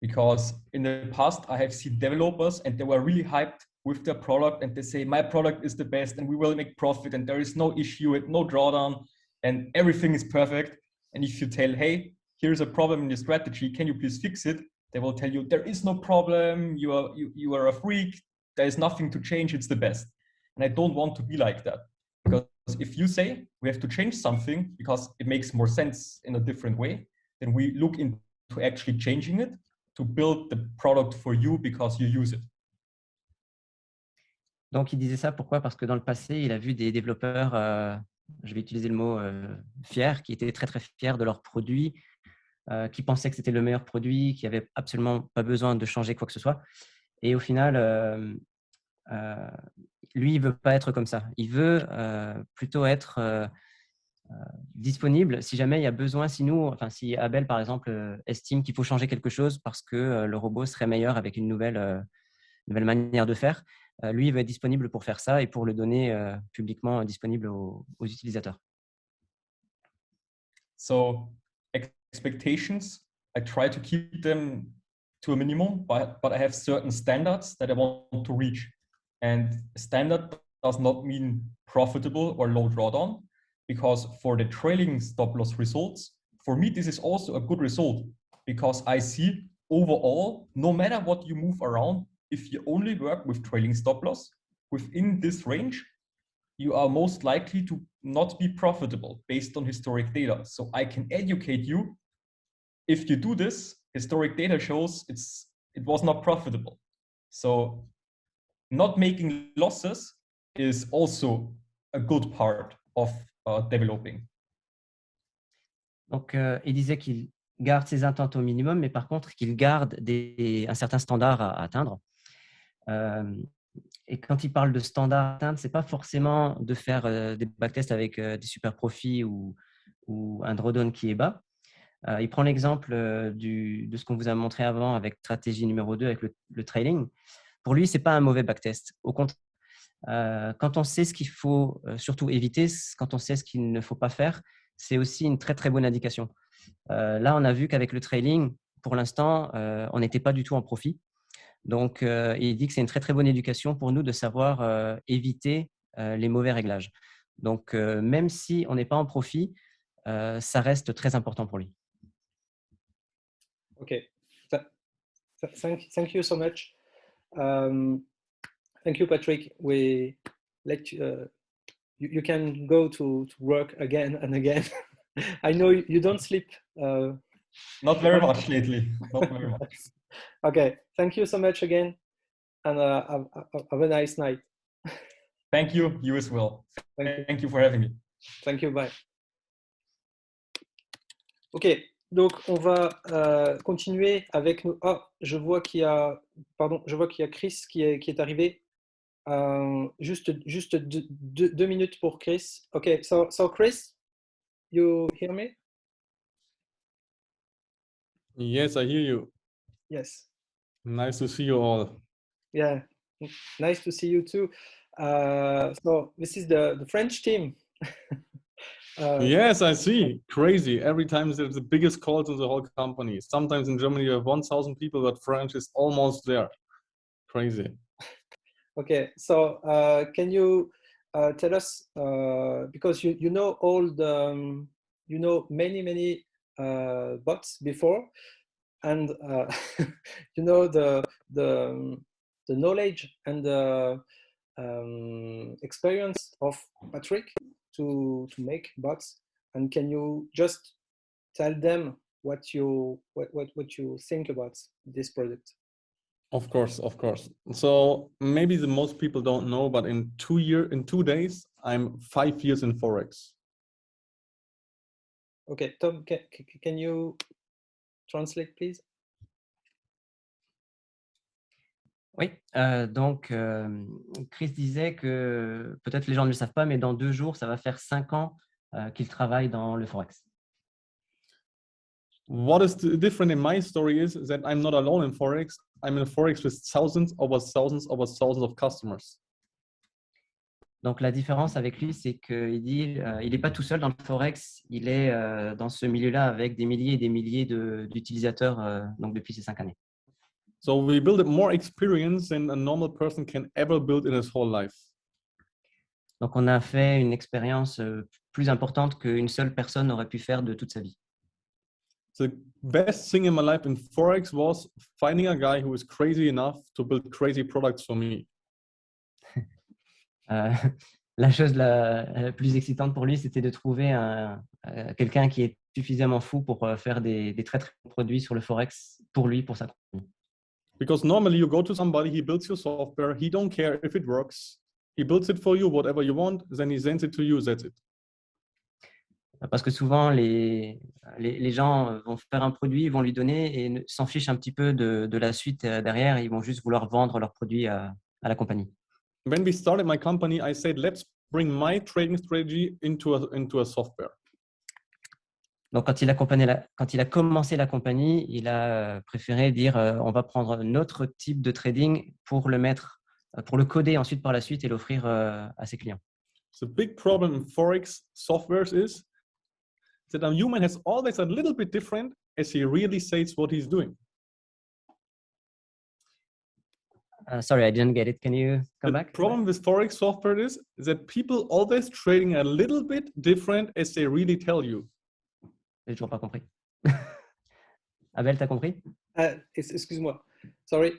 Because in the past, I have seen developers and they were really hyped with their product and they say, my product is the best and we will make profit and there is no issue and no drawdown and everything is perfect. And if you tell, hey, here's a problem in your strategy, can you please fix it? They will tell you, there is no problem, you are a freak, there is nothing to change, it's the best. And I don't want to be like that. Because if you say we have to change something because it makes more sense in a different way, then we look into actually changing it to build the product for you because you use it. Donc, il disait ça pourquoi? Parce que dans le passé, il a vu des développeurs, je vais utiliser le mot fiers, qui étaient très, très fiers de leur produit, qui pensaient que c'était le meilleur produit, qui n'avaient absolument pas besoin de changer quoi que ce soit. Et au final, lui, il ne veut pas être comme ça. Il veut plutôt être disponible si jamais il y a besoin, si Abel, par exemple, estime qu'il faut changer quelque chose parce que le robot serait meilleur avec une nouvelle manière de faire, lui, il va être disponible pour faire ça et pour le donner publiquement disponible aux utilisateurs. So expectations, I try to keep them to a minimum, but I have certain standards that I want to reach. And standard does not mean profitable or low drawdown, because for the trailing stop loss results, for me, this is also a good result because I see overall, no matter what you move around, if you only work with trailing stop loss within this range, you are most likely to not be profitable based on historic data. So I can educate you. If you do this, historic data shows it was not profitable. So not making losses is also a good part of developing. Donc, il disait qu'il garde ses intentes au minimum, mais par contre, qu'il garde un certain standard à atteindre. Et quand il parle de standard à atteindre, ce n'est pas forcément de faire des backtests avec des super profits ou un drawdown qui est bas. Il prend l'exemple de ce qu'on vous a montré avant avec stratégie numéro 2, avec le trailing. Pour lui, ce n'est pas un mauvais backtest. Au contraire, quand on sait ce qu'il faut surtout éviter, quand on sait ce qu'il ne faut pas faire, c'est aussi une très, très bonne indication. Là, on a vu qu'avec le trailing, pour l'instant, on n'était pas du tout en profit. Donc, il dit que c'est une très, très bonne éducation pour nous de savoir éviter les mauvais réglages. Donc, même si on n'est pas en profit, ça reste très important pour lui. OK. Thank you so much. Thank you, Patrick. We let you can go to work again and again. I know you don't sleep. Not very much lately. Not very much. Okay. Thank you so much again, and have a nice night. Thank you. You as well. Thank you for having me. Thank you. Bye. OK. Donc, on va continuer avec nous. Ah, je vois qu'il y a Chris qui est arrivé. Juste 2 minutes pour Chris. OK. So Chris, you hear me? Yes, I hear you. Yes. Nice to see you all. Yeah. Nice to see you too. So this is the French team. Yes, I see. Crazy. Every time there's the biggest calls in the whole company. Sometimes in Germany you have 1,000 people, but French is almost there. Crazy. Okay. So can you tell us, because you know all the you know many bots before, and you know the knowledge and the experience of Patrick to make bots, and can you just tell them what you think about this product? Of course. So maybe the most people don't know, but in 2 days, I'm 5 years in Forex. Okay, Tom, can you translate, please? Oui, donc Chris disait que peut-être les gens ne le savent pas, mais dans 2 jours, ça va faire 5 ans qu'il travaille dans le Forex. What is different in my story is that I'm not alone in Forex. I'm in Forex with thousands of customers. Donc, la différence avec lui, c'est qu'il dit il n'est pas tout seul dans le Forex, il est dans ce milieu-là avec des milliers et des milliers d'utilisateurs donc depuis ces 5 années. So we build more experience than a normal person can ever build in his whole life. Donc, on a fait une expérience plus importante qu'une seule personne aurait pu faire de toute sa vie. The best thing in my life in Forex was finding a guy who is crazy enough to build crazy products for me. La chose la plus excitante pour lui, c'était de trouver quelqu'un qui est suffisamment fou pour faire des très, très bons produits sur le Forex pour lui, pour sa compagnie. Because normally you go to somebody, he builds your software, he don't care if it works. He builds it for you, whatever you want, then he sends it to you, that's it. Parce que souvent, les gens vont faire un produit, ils vont lui donner et s'en fichent un petit peu de la suite derrière. Ils vont juste vouloir vendre leur produit à la compagnie. When we started my company, I said, let's bring my trading strategy into a software. Donc, quand il a commencé la compagnie, il a préféré dire on va prendre notre type de trading pour le coder ensuite par la suite et l'offrir à ses clients. The big problem in Forex softwares is that a human has always a little bit different as he really says what he's doing. Sorry, I didn't get it. Can you come back? The problem with Forex software is that people always trading a little bit different as they really tell you. J'ai toujours pas compris. Abel, t'as compris? Excuse-moi. Sorry.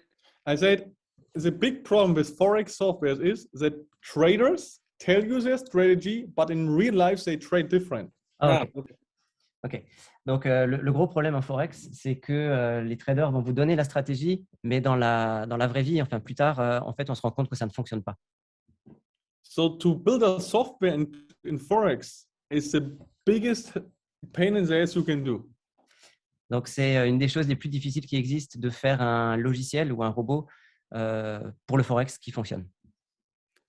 I said the big problem with Forex software is that traders tell you their strategy, but in real life they trade different. Ah, okay. OK. Donc, le gros problème en Forex, c'est que les traders vont vous donner la stratégie, mais dans la vraie vie, enfin plus tard, en fait, on se rend compte que ça ne fonctionne pas. So to build a software in Forex is the biggest pain in the ass you can do. Donc, c'est une des choses les plus difficiles qui existent de faire un logiciel ou un robot pour le Forex qui fonctionne.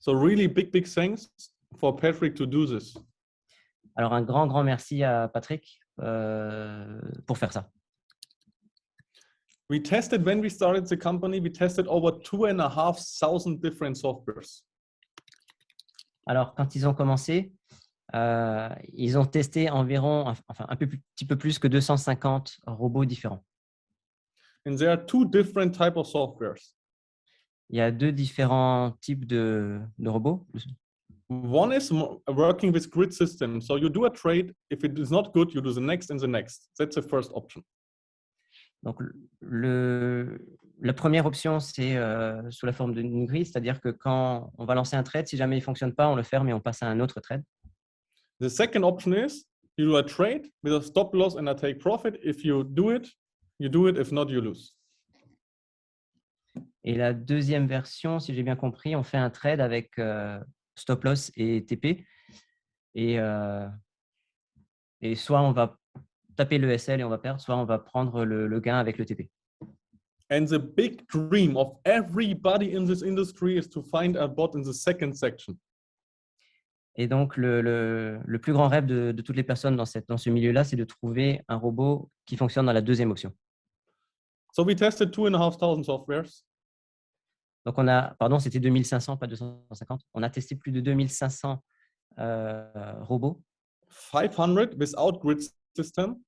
So really big thanks for Patrick to do this. Alors, un grand merci à Patrick pour faire ça. We tested when we started the company, we tested over 2,500 different softwares. Alors, quand ils ont commencé, ils ont testé environ, enfin un petit peu plus que 250 robots différents. And there are two different types of softwares. Il y a 2 différents types de robots. One is working with grid system. So you do a trade. If it is not good, you do the next and the next. That's the first option. Donc, la première option, c'est sous la forme d'une grille, c'est-à-dire que quand on va lancer un trade, si jamais il ne fonctionne pas, on le ferme et on passe à un autre trade. The second option is you do a trade with a stop loss and a take profit. If you do it, you do it. If not, you lose. Et la deuxième version, si j'ai bien compris, on fait un trade avec stop loss et TP. Et soit on va taper le SL et on va perdre, soit on va prendre le gain avec le TP. And the big dream of everybody in this industry is to find a bot in the second section. Et donc, le plus grand rêve de toutes les personnes dans ce milieu-là, c'est de trouver un robot qui fonctionne dans la deuxième option. So we tested 2,500 softwares. Donc, c'était 2500, pas 250. On a testé plus de 2500 robots. 500 without grid system.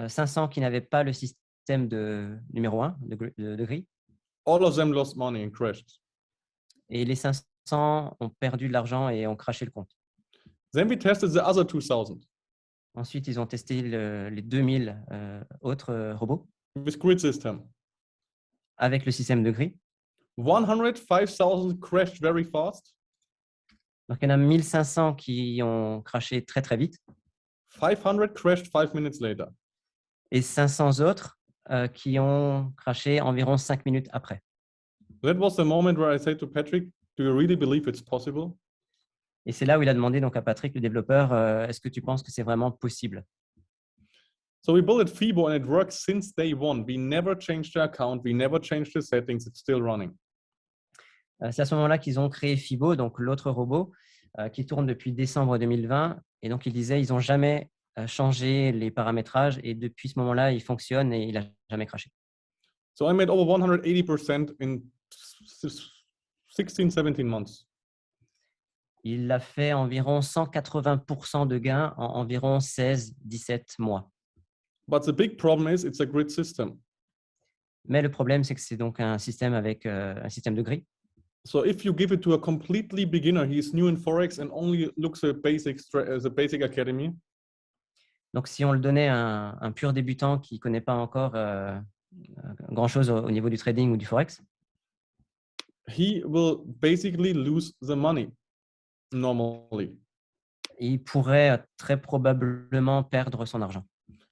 500 qui n'avaient pas le système numéro 1 de grille. All of them lost money and crashed. Et les 500 ont perdu de l'argent et ont crashé le compte. Then we tested the other 2000. Ensuite, ils ont testé les 2000 autres robots. With grid system. Avec le système de grille. 105,000 crashed very fast. Donc, il y en a 1500 qui ont crashé très, très vite. 500 crashed 5 minutes later. Et 500 autres qui ont crashé environ 5 minutes après. That was the moment where I said to Patrick, do you really believe it's possible? Et c'est là où il a demandé donc à Patrick, le développeur, est-ce que tu penses que c'est vraiment possible? So we built Fibo and it works since day one. We never changed the account. We never changed the settings. It's still running. C'est à ce moment-là qu'ils ont créé Fibo, donc l'autre robot, qui tourne depuis décembre 2020. Et donc, ils disaient, ils n'ont jamais changé les paramétrages. Et depuis ce moment-là, il fonctionne et il n'a jamais crashé. So I made over 180% in 16, 17 months. Il a fait environ 180% de gains en environ 16-17 mois. But the big problem is it's a grid system. Mais le problème, c'est que c'est donc un système avec un système de grille. So if you give it to a completely beginner, he's new in Forex and only looks at the basic academy. Donc, si on le donnait à un pur débutant qui ne connaît pas encore grand-chose au niveau du trading ou du Forex, he will basically lose the money normally. Il pourrait très probablement perdre son argent.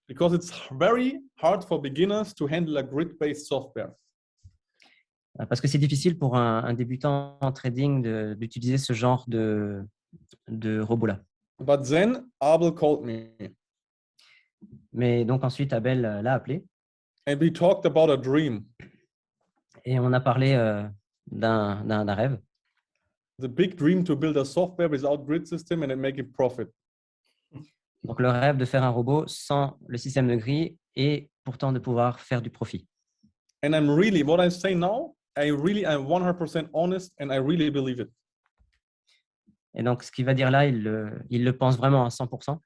Because it's very hard for beginners to handle a grid-based software. Parce que c'est difficile pour un débutant en trading d'utiliser ce genre de robot-là. But then Abel called me. Mais donc ensuite, Abel l'a appelé. And we talked about a dream. Et on a parlé d'un rêve. The big dream to build a software without grid system and then make it profit. Donc le rêve de faire un robot sans le système de grille et pourtant de pouvoir faire du profit. And I'm really, what I say now, I'm 100% honest and I really believe it. Et donc ce qu'il va dire là, il le pense vraiment à 100%.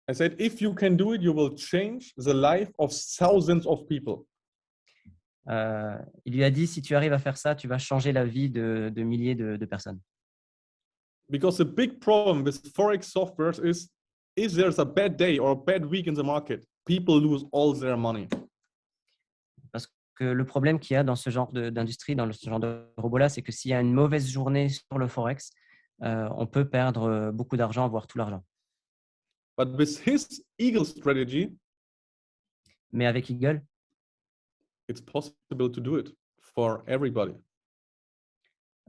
I said, if you can do it, you will change the life of thousands of people. Il lui a dit, si tu arrives à faire ça, tu vas changer la vie de milliers de personnes. Because the big problem with Forex softwares is, if there's a bad day or a bad week in the market, people lose all their money. Parce que le problème qu'il y a dans ce genre d'industrie, dans ce genre de robot-là, c'est que s'il y a une mauvaise journée sur le Forex, on peut perdre beaucoup d'argent, voire tout l'argent. But with his Eagle strategy, mais avec Eagle, it's possible to do it for everybody.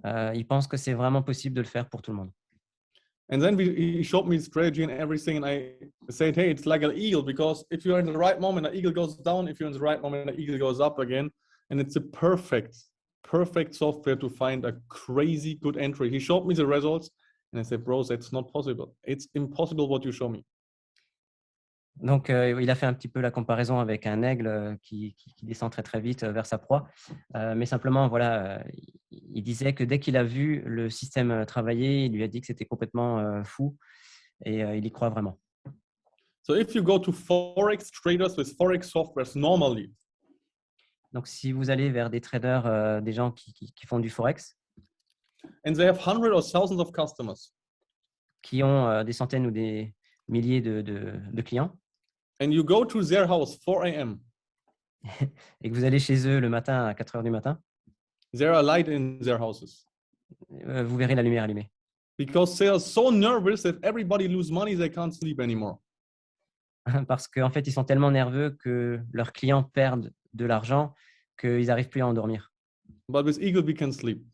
Il pense que c'est vraiment possible de le faire pour tout le monde. And then he showed me strategy and everything, and I said, hey, it's like an eagle, because if you're in the right moment, the eagle goes down. If you're in the right moment, the eagle goes up again. And it's a perfect software to find a crazy good entry. He showed me the results, and I said, bro, that's not possible. It's impossible what you show me. Donc, il a fait un petit peu la comparaison avec un aigle qui descend très, très vite vers sa proie. Mais simplement, voilà, il disait que dès qu'il a vu le système travailler, il lui a dit que c'était complètement fou et il y croit vraiment. So if you go to Forex traders with Forex softwares normally, donc, si vous allez vers des traders, des gens qui font du Forex, and they have hundreds or thousands of customers, qui ont des centaines ou des milliers de clients, and you go to their house 4 a.m. et que vous allez chez eux le matin à 4 heures du matin, there are light in their houses. Vous verrez la lumière allumée. Because they are so nervous that everybody lose money, they can't sleep anymore. Parce qu'en fait, ils sont tellement nerveux que leurs clients perdent de l'argent qu'ils n'arrivent plus à endormir. But with Eagle, we can sleep.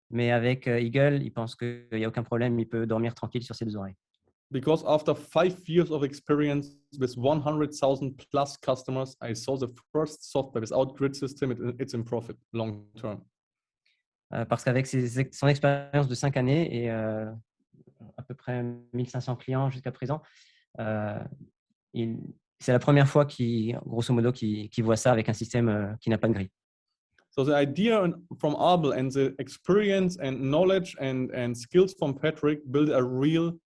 Mais avec Eagle, il pense qu'il n'y a aucun problème, il peut dormir tranquille sur ses deux oreilles. Because after 5 years of experience with 100,000 plus customers, I saw the first software without grid system, it's in profit long term. Parce qu'avec son expérience de 5 années et à peu près 1500 clients jusqu'à présent, c'est la première fois grosso modo, qu'il voit ça avec un système qui n'a pas de grille. So the idea from Abel and the experience and knowledge and skills from Patrick build a real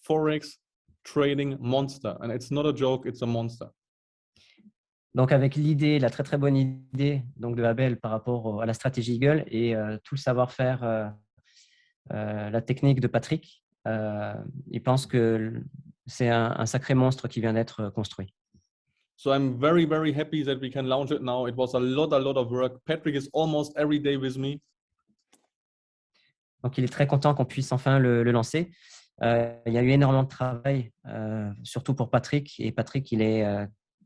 Forex trading monster. And it's not a joke, it's a monster. Donc avec l'idée, la très très bonne idée donc de Abel par rapport à la stratégie Eagle et tout le savoir-faire, la technique de Patrick, il pense que c'est un sacré monstre qui vient d'être construit. So I'm very, very happy that we can launch it now. It was a lot of work. Patrick is almost every day with me. Donc il est très content qu'on puisse enfin le lancer. Il y a eu énormément de travail, surtout pour Patrick. Et Patrick, il est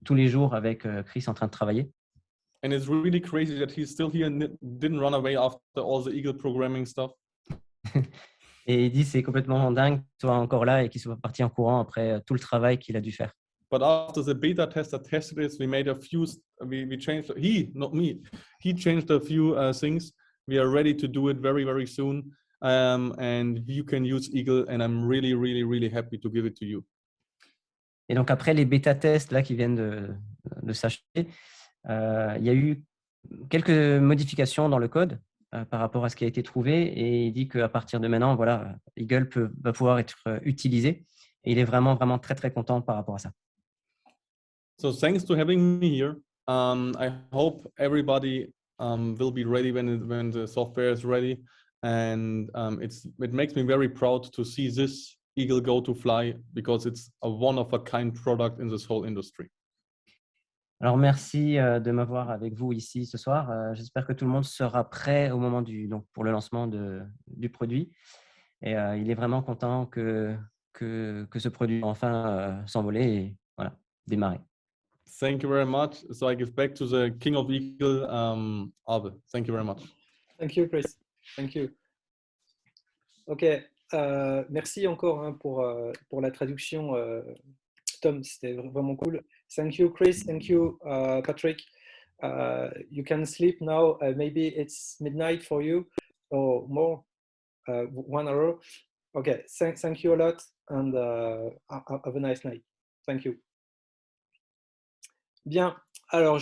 tous les jours avec Chris en train de travailler. And it's really crazy that he's still here and didn't run away after all the Eagle programming stuff. Et il dit c'est complètement dingue qu'il soit encore là et qu'il soit parti en courant après tout le travail qu'il a dû faire. But after the beta tester tested this, we made a few, we changed, not me, he changed a few things. We are ready to do it very, very soon. And you can use Eagle, and I'm really, really, really happy to give it to you. Et donc après les bêta tests là qui viennent de s'acheter, il y a eu quelques modifications dans le code par rapport à ce qui a été trouvé et il dit qu'à partir de maintenant, voilà, Eagle va pouvoir être utilisé et il est vraiment, vraiment très, très content par rapport à ça. So thanks to having me here. I hope everybody will be ready when the software is ready, and it makes me very proud to see this Eagle Go to Fly because it's a one-of-a-kind product in this whole industry. Alors, merci de m'avoir avec vous ici ce soir. J'espère que tout le monde sera prêt au moment pour le lancement du produit. Et il est vraiment content que ce produit enfin s'envoler et voilà, démarrer. Thank you very much. So I give back to the King of Eagle, Abe. Thank you very much. Thank you, Chris. Thank you. Ok, merci encore hein, pour la traduction, Tom, c'était vraiment cool. Thank you, Chris. Thank you, Patrick. You can sleep now. Maybe it's midnight for you or more, 1 hour. Okay, thank you a lot and have a nice night. Thank you. Bien, alors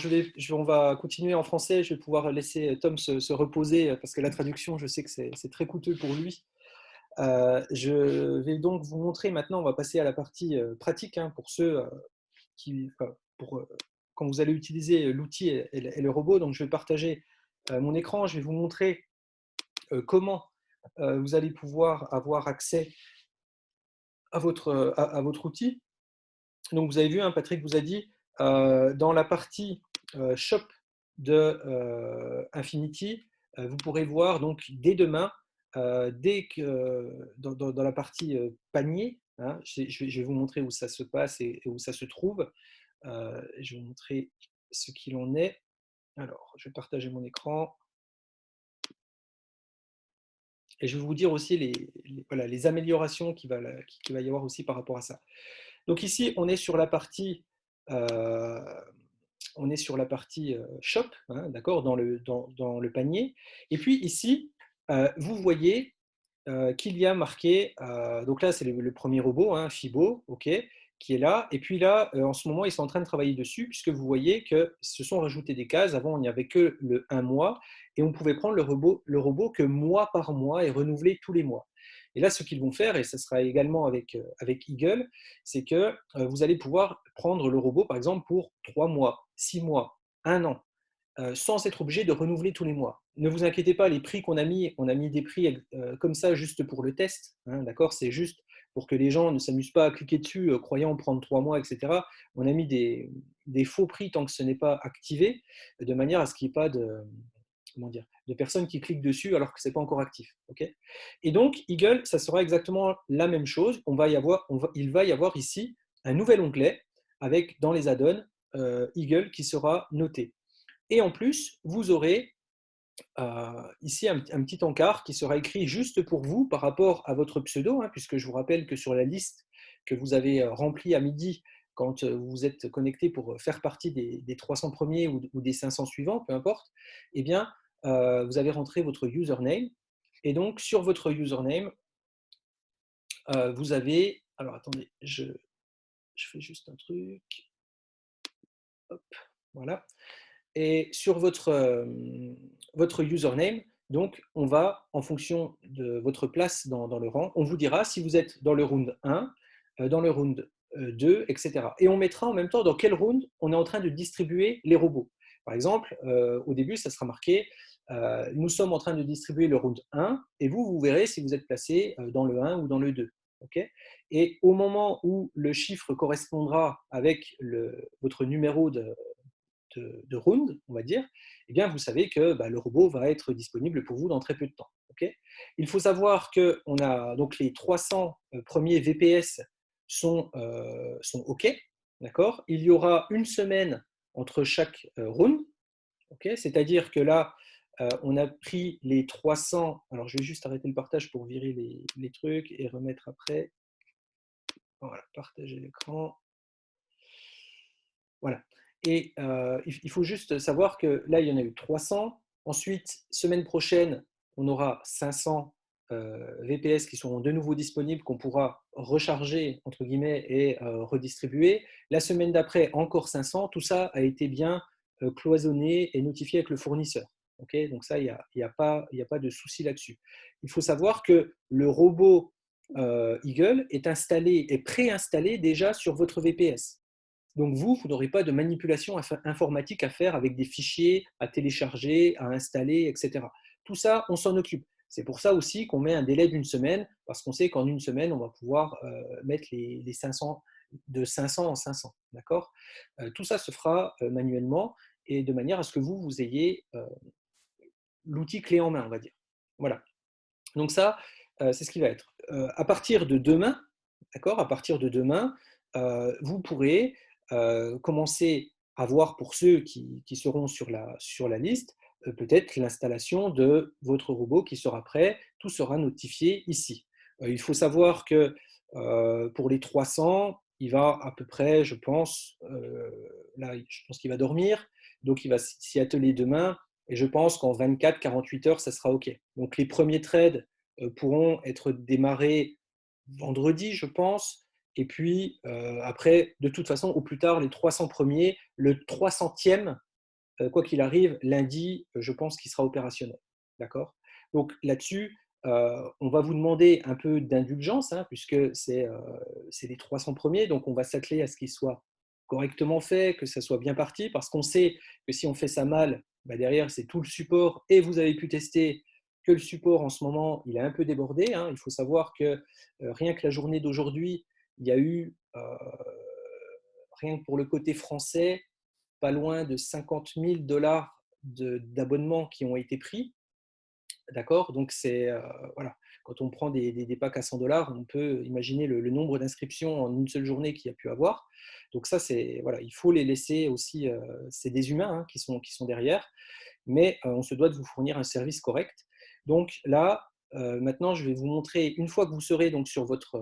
on va continuer en français. Je vais pouvoir laisser Tom se reposer parce que la traduction, je sais que c'est très coûteux pour lui. Je vais donc vous montrer maintenant, on va passer à la partie pratique hein, pour ceux quand vous allez utiliser l'outil et le robot. Donc je vais partager mon écran, je vais vous montrer comment vous allez pouvoir avoir accès à votre outil. Donc vous avez vu, hein, Patrick vous a dit, dans la partie Shop de Infinity, vous pourrez voir donc dès demain, dès que dans la partie panier, hein, je vais vous montrer où ça se passe et où ça se trouve. Je vais vous montrer ce qu'il en est. Alors, je vais partager mon écran. Et je vais vous dire aussi les améliorations qu'il va y avoir aussi par rapport à ça. Donc ici, on est sur la partie shop, hein, d'accord, dans le panier. Et puis ici, vous voyez qu'il y a marqué, donc là c'est le premier robot, hein, Fibo, ok, qui est là. Et puis là, en ce moment, ils sont en train de travailler dessus, puisque vous voyez que se sont rajoutés des cases. Avant, il n'y avait que le 1 mois, et on pouvait prendre le robot que mois par mois et renouveler tous les mois. Et là, ce qu'ils vont faire, et ce sera également avec Eagle, c'est que vous allez pouvoir prendre le robot, par exemple, pour 3 mois, 6 mois, 1 an, sans être obligé de renouveler tous les mois. Ne vous inquiétez pas, les prix qu'on a mis, on a mis des prix comme ça juste pour le test, hein, d'accord, c'est juste pour que les gens ne s'amusent pas à cliquer dessus croyant prendre 3 mois, etc. On a mis des faux prix tant que ce n'est pas activé, de manière à ce qu'il n'y ait pas de personnes qui cliquent dessus alors que ce n'est pas encore actif. Okay, et donc, Eagle, ça sera exactement la même chose. Il va y avoir ici un nouvel onglet avec, dans les add-ons, Eagle qui sera noté. Et en plus, vous aurez ici un petit encart qui sera écrit juste pour vous par rapport à votre pseudo, hein, puisque je vous rappelle que sur la liste que vous avez remplie à midi quand vous vous êtes connecté pour faire partie des 300 premiers ou des 500 suivants, peu importe, eh bien, vous avez rentré votre username. Et donc, sur votre username, vous avez... Alors, attendez, je fais juste un truc. Hop, voilà. Et sur votre username, donc on va, en fonction de votre place dans le rang, on vous dira si vous êtes dans le round 1, dans le round 2, etc. Et on mettra en même temps dans quel round on est en train de distribuer les robots. Par exemple, au début, ça sera marqué nous sommes en train de distribuer le round 1 et vous verrez si vous êtes placé dans le 1 ou dans le 2. Okay, et au moment où le chiffre correspondra avec votre numéro de round, on va dire, eh bien, vous savez que le robot va être disponible pour vous dans très peu de temps. Okay, il faut savoir qu'on a donc les 300 premiers VPS sont OK. D'accord, il y aura une semaine entre chaque round. Okay, c'est-à-dire que là, on a pris les 300. Alors, je vais juste arrêter le partage pour virer les trucs et remettre après. Voilà, partager l'écran. Voilà. Et il faut juste savoir que là, il y en a eu 300. Ensuite, semaine prochaine, on aura 500 VPS qui seront de nouveau disponibles, qu'on pourra recharger, entre guillemets, et redistribuer. La semaine d'après, encore 500. Tout ça a été bien cloisonné et notifié avec le fournisseur. Okay, donc ça, il n'y a pas de souci là-dessus. Il faut savoir que le robot Eagle est préinstallé déjà sur votre VPS. Donc vous n'aurez pas de manipulation informatique à faire avec des fichiers à télécharger, à installer, etc. Tout ça, on s'en occupe. C'est pour ça aussi qu'on met un délai d'1 semaine, parce qu'on sait qu'en 1 semaine, on va pouvoir mettre les 500, de 500 en 500. D'accord ? Tout ça se fera manuellement et de manière à ce que vous ayez l'outil clé en main, on va dire. Voilà. Donc ça, c'est ce qui va être. À partir de demain, d'accord ? À partir de demain, vous pourrez commencer à voir pour ceux qui seront sur la liste, peut-être l'installation de votre robot qui sera prêt. Tout sera notifié ici. Il faut savoir que pour les 300, il va à peu près, je pense, là, je pense qu'il va dormir, donc il va s'y atteler demain. Et je pense qu'en 24-48 heures, ça sera OK. Donc, les premiers trades pourront être démarrés vendredi, je pense. Et puis, après, de toute façon, au plus tard, les 300 premiers, le 300e, quoi qu'il arrive, lundi, je pense qu'il sera opérationnel. D'accord ? Donc, là-dessus, on va vous demander un peu d'indulgence, hein, puisque c'est les 300 premiers. Donc, on va s'atteler à ce qu'ils soient correctement fait, que ça soit bien parti, parce qu'on sait que si on fait ça mal, bah derrière, c'est tout le support. Et vous avez pu tester que le support, en ce moment, il est un peu débordé. Hein. Il faut savoir que rien que la journée d'aujourd'hui, il y a eu, rien que pour le côté français, pas loin de 50 000 $ d'abonnements qui ont été pris. D'accord ? Donc, c'est voilà. Quand on prend des packs à 100 $, on peut imaginer le nombre d'inscriptions en une seule journée qu'il y a pu avoir. Donc, ça, c'est voilà, il faut les laisser aussi. C'est des humains hein, qui sont derrière, mais on se doit de vous fournir un service correct. Donc, là, maintenant, je vais vous montrer, une fois que vous serez donc sur votre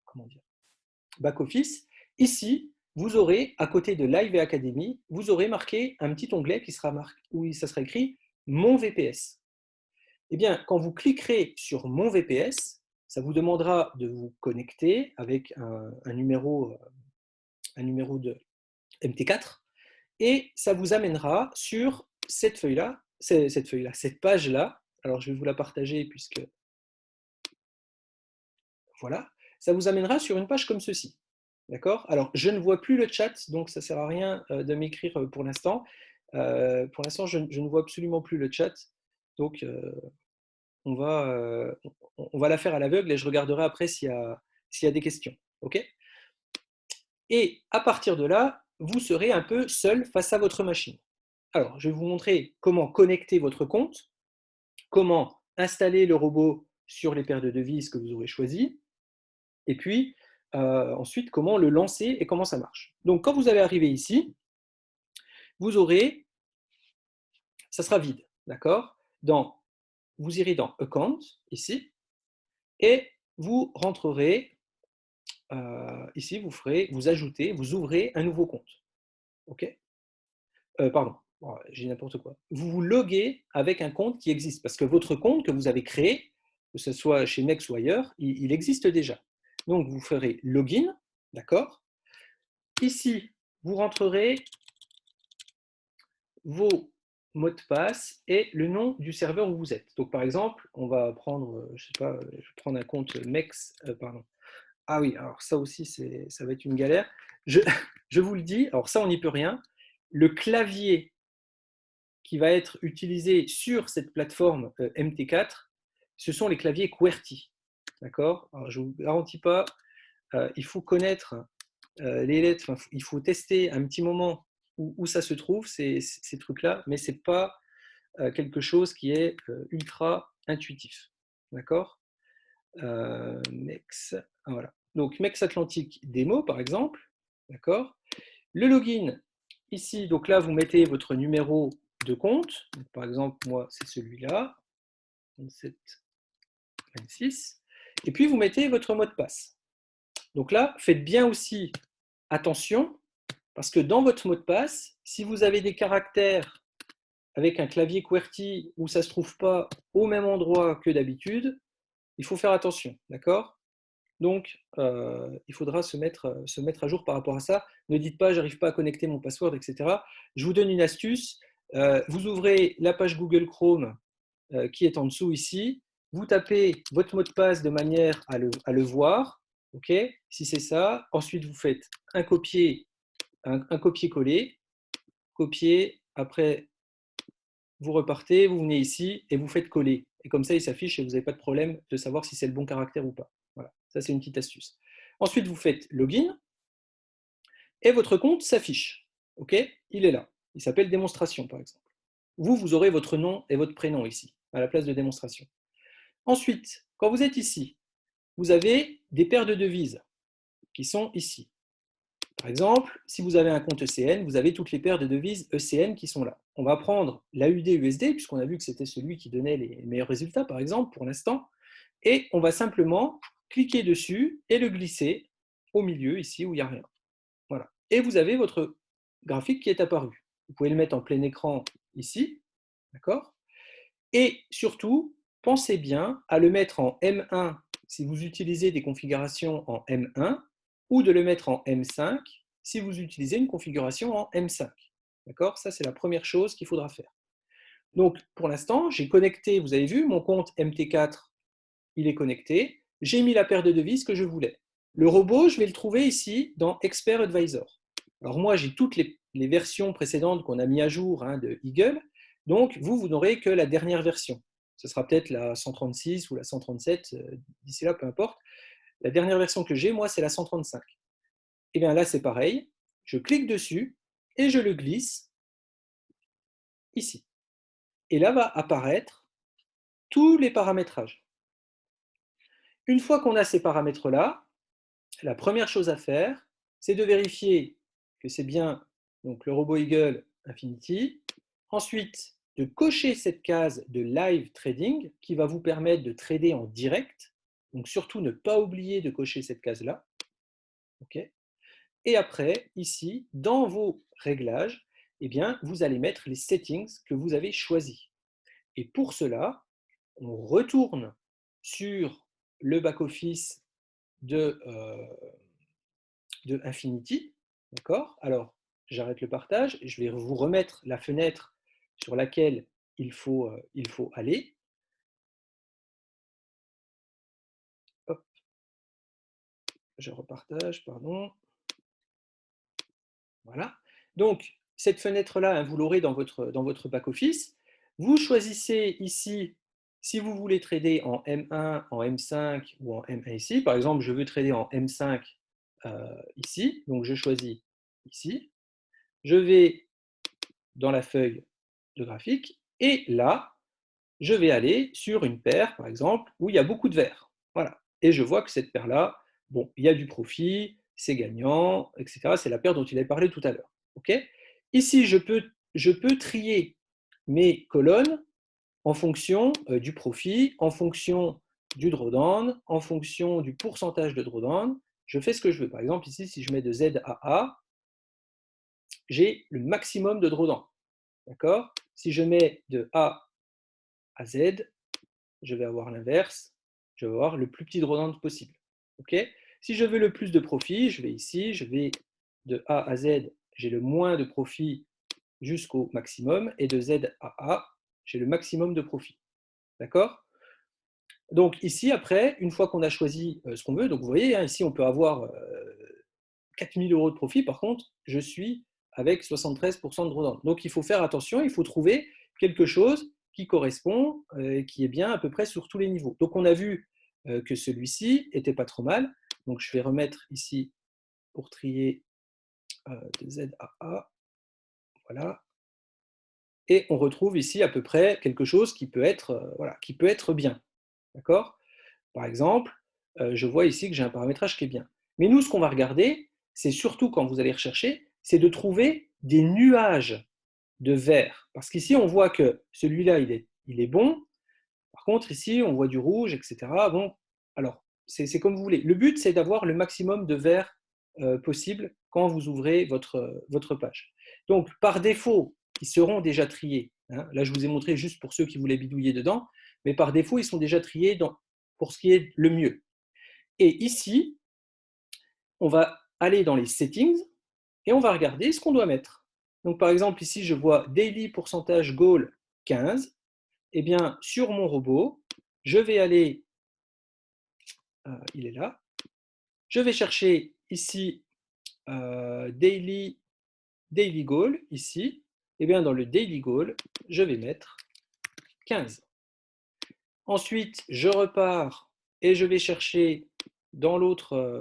comment dire, back-office, ici, vous aurez, à côté de Live et Academy, vous aurez marqué un petit onglet qui sera marqué, où ça sera écrit « Mon VPS ». Eh bien, quand vous cliquerez sur « Mon VPS », ça vous demandera de vous connecter avec un numéro de MT4 et ça vous amènera sur cette feuille-là, cette page-là. Alors, je vais vous la partager puisque… Voilà. Ça vous amènera sur une page comme ceci. D'accord ? Alors, je ne vois plus le chat, donc ça ne sert à rien de m'écrire pour l'instant. Pour l'instant, je ne vois absolument plus le chat. Donc, on va la faire à l'aveugle et je regarderai après s'il y a des questions. OK ? Et à partir de là, vous serez un peu seul face à votre machine. Alors, je vais vous montrer comment connecter votre compte, comment installer le robot sur les paires de devises que vous aurez choisies, et puis ensuite comment le lancer et comment ça marche. Donc, quand vous allez arriver ici, vous aurez, ça sera vide, d'accord ? Vous irez dans Account, ici, et vous rentrerez ici, vous ajoutez, vous ouvrez un nouveau compte. OK ? Pardon, j'ai n'importe quoi. Vous vous loguez avec un compte qui existe, parce que votre compte que vous avez créé, que ce soit chez Mex ou ailleurs, il existe déjà. Donc, vous ferez login, d'accord ? Ici, vous rentrerez vos mots de passe et le nom du serveur où vous êtes. Donc, par exemple, on va prendre, je sais pas, je vais prendre un compte Mex, pardon. Ah oui, alors ça aussi, ça va être une galère. Je vous le dis, alors ça, on n'y peut rien. Le clavier qui va être utilisé sur cette plateforme MT4, ce sont les claviers QWERTY. D'accord ? Alors, je ne vous garantis pas, il faut connaître les lettres, il faut tester un petit moment où ça se trouve, ces trucs-là, mais ce n'est pas quelque chose qui est ultra intuitif. D'accord ? Mex, voilà. Donc, Mex Atlantic Démo, par exemple. D'accord ? Le login, ici, donc là, vous mettez votre numéro de compte. Donc, par exemple, moi, c'est celui-là, 27 26. Et puis, vous mettez votre mot de passe. Donc là, faites bien aussi attention, parce que dans votre mot de passe, si vous avez des caractères avec un clavier QWERTY où ça ne se trouve pas au même endroit que d'habitude, il faut faire attention, d'accord ? Donc, il faudra se mettre à jour par rapport à ça. Ne dites pas, j'arrive pas à connecter mon password, etc. Je vous donne une astuce. Vous ouvrez la page Google Chrome qui est en dessous ici. Vous tapez votre mot de passe de manière à le voir. OK, si c'est ça. Ensuite, vous faites un copier-coller. Copier. Après, vous repartez, vous venez ici et vous faites coller. Et comme ça, il s'affiche et vous n'avez pas de problème de savoir si c'est le bon caractère ou pas. Voilà, ça c'est une petite astuce. Ensuite, vous faites login et votre compte s'affiche. OK, il est là. Il s'appelle démonstration, par exemple. Vous aurez votre nom et votre prénom ici, à la place de démonstration. Ensuite, quand vous êtes ici, vous avez des paires de devises qui sont ici. Par exemple, si vous avez un compte ECN, vous avez toutes les paires de devises ECN qui sont là. On va prendre l'AUD-USD, puisqu'on a vu que c'était celui qui donnait les meilleurs résultats, par exemple, pour l'instant, et on va simplement cliquer dessus et le glisser au milieu, ici, où il n'y a rien. Voilà. Et vous avez votre graphique qui est apparu. Vous pouvez le mettre en plein écran ici, d'accord? Et surtout, pensez bien à le mettre en M1 si vous utilisez des configurations en M1 ou de le mettre en M5 si vous utilisez une configuration en M5. D'accord? Ça, c'est la première chose qu'il faudra faire. Donc, pour l'instant, j'ai connecté, vous avez vu, mon compte MT4, il est connecté. J'ai mis la paire de devises que je voulais. Le robot, je vais le trouver ici dans Expert Advisor. Alors moi, j'ai toutes les versions précédentes qu'on a mis à jour de Eagle. Donc, vous n'aurez que la dernière version. Ce sera peut-être la 136 ou la 137, d'ici là, peu importe. La dernière version que j'ai, moi, c'est la 135. Et bien là, c'est pareil. Je clique dessus et je le glisse ici. Et là va apparaître tous les paramétrages. Une fois qu'on a ces paramètres-là, la première chose à faire, c'est de vérifier que c'est bien donc, le robot Eagle Infinity. Ensuite, de cocher cette case de Live Trading qui va vous permettre de trader en direct. Donc, surtout, ne pas oublier de cocher cette case-là. Okay. Et après, ici, dans vos réglages, eh bien, vous allez mettre les settings que vous avez choisis. Et pour cela, on retourne sur le back-office de Infinity. D'accord? Alors, j'arrête le partage et je vais vous remettre la fenêtre sur laquelle il faut aller. Hop. Je repartage, pardon. Voilà. Donc, cette fenêtre-là, vous l'aurez dans votre back-office. Vous choisissez ici si vous voulez trader en M1, en M5 ou en M1 ici. Par exemple, je veux trader en M5 ici. Donc, je choisis ici. Je vais dans la feuille de graphique et là, je vais aller sur une paire, par exemple, où il y a beaucoup de vert. Voilà. Et je vois que cette paire-là, bon, il y a du profit, c'est gagnant, etc. C'est la paire dont il avait parlé tout à l'heure. Okay. Ici, je peux trier mes colonnes en fonction du profit, en fonction du drawdown, en fonction du pourcentage de drawdown. Je fais ce que je veux. Par exemple, ici, si je mets de Z à A, j'ai le maximum de drawdown. D'accord? Si je mets de A à Z, je vais avoir l'inverse. Je vais avoir le plus petit drawdown possible. Okay. Si je veux le plus de profit, je vais ici, je vais de A à Z, j'ai le moins de profit jusqu'au maximum, et de Z à A, j'ai le maximum de profit. D'accord? Donc ici, après, une fois qu'on a choisi ce qu'on veut, donc vous voyez, ici on peut avoir 4000 € de profit, par contre, je suis avec 73% de drawdown. Donc il faut faire attention, il faut trouver quelque chose qui correspond, qui est bien à peu près sur tous les niveaux. Donc on a vu que celui-ci n'était pas trop mal. Donc je vais remettre ici pour trier de Z à A. Voilà. Et on retrouve ici à peu près quelque chose qui peut être, qui peut être bien. D'accord? Par exemple, je vois ici que j'ai un paramétrage qui est bien. Mais nous, ce qu'on va regarder, c'est surtout quand vous allez rechercher, c'est de trouver des nuages de vert. Parce qu'ici, on voit que celui-là, il est bon. Par contre, ici, on voit du rouge, etc. Bon, alors, c'est comme vous voulez. Le but, c'est d'avoir le maximum de vert possible quand vous ouvrez votre page. Donc, par défaut, ils seront déjà triés. Là, je vous ai montré juste pour ceux qui voulaient bidouiller dedans, mais par défaut, ils sont déjà triés pour ce qui est le mieux. Et ici, on va aller dans les settings et on va regarder ce qu'on doit mettre. Donc, par exemple, ici, je vois daily pourcentage goal 15. Eh bien, sur mon robot, je vais aller, il est là, je vais chercher ici daily goal, ici. Eh bien, dans le daily goal, je vais mettre 15. Ensuite, je repars et je vais chercher dans l'autre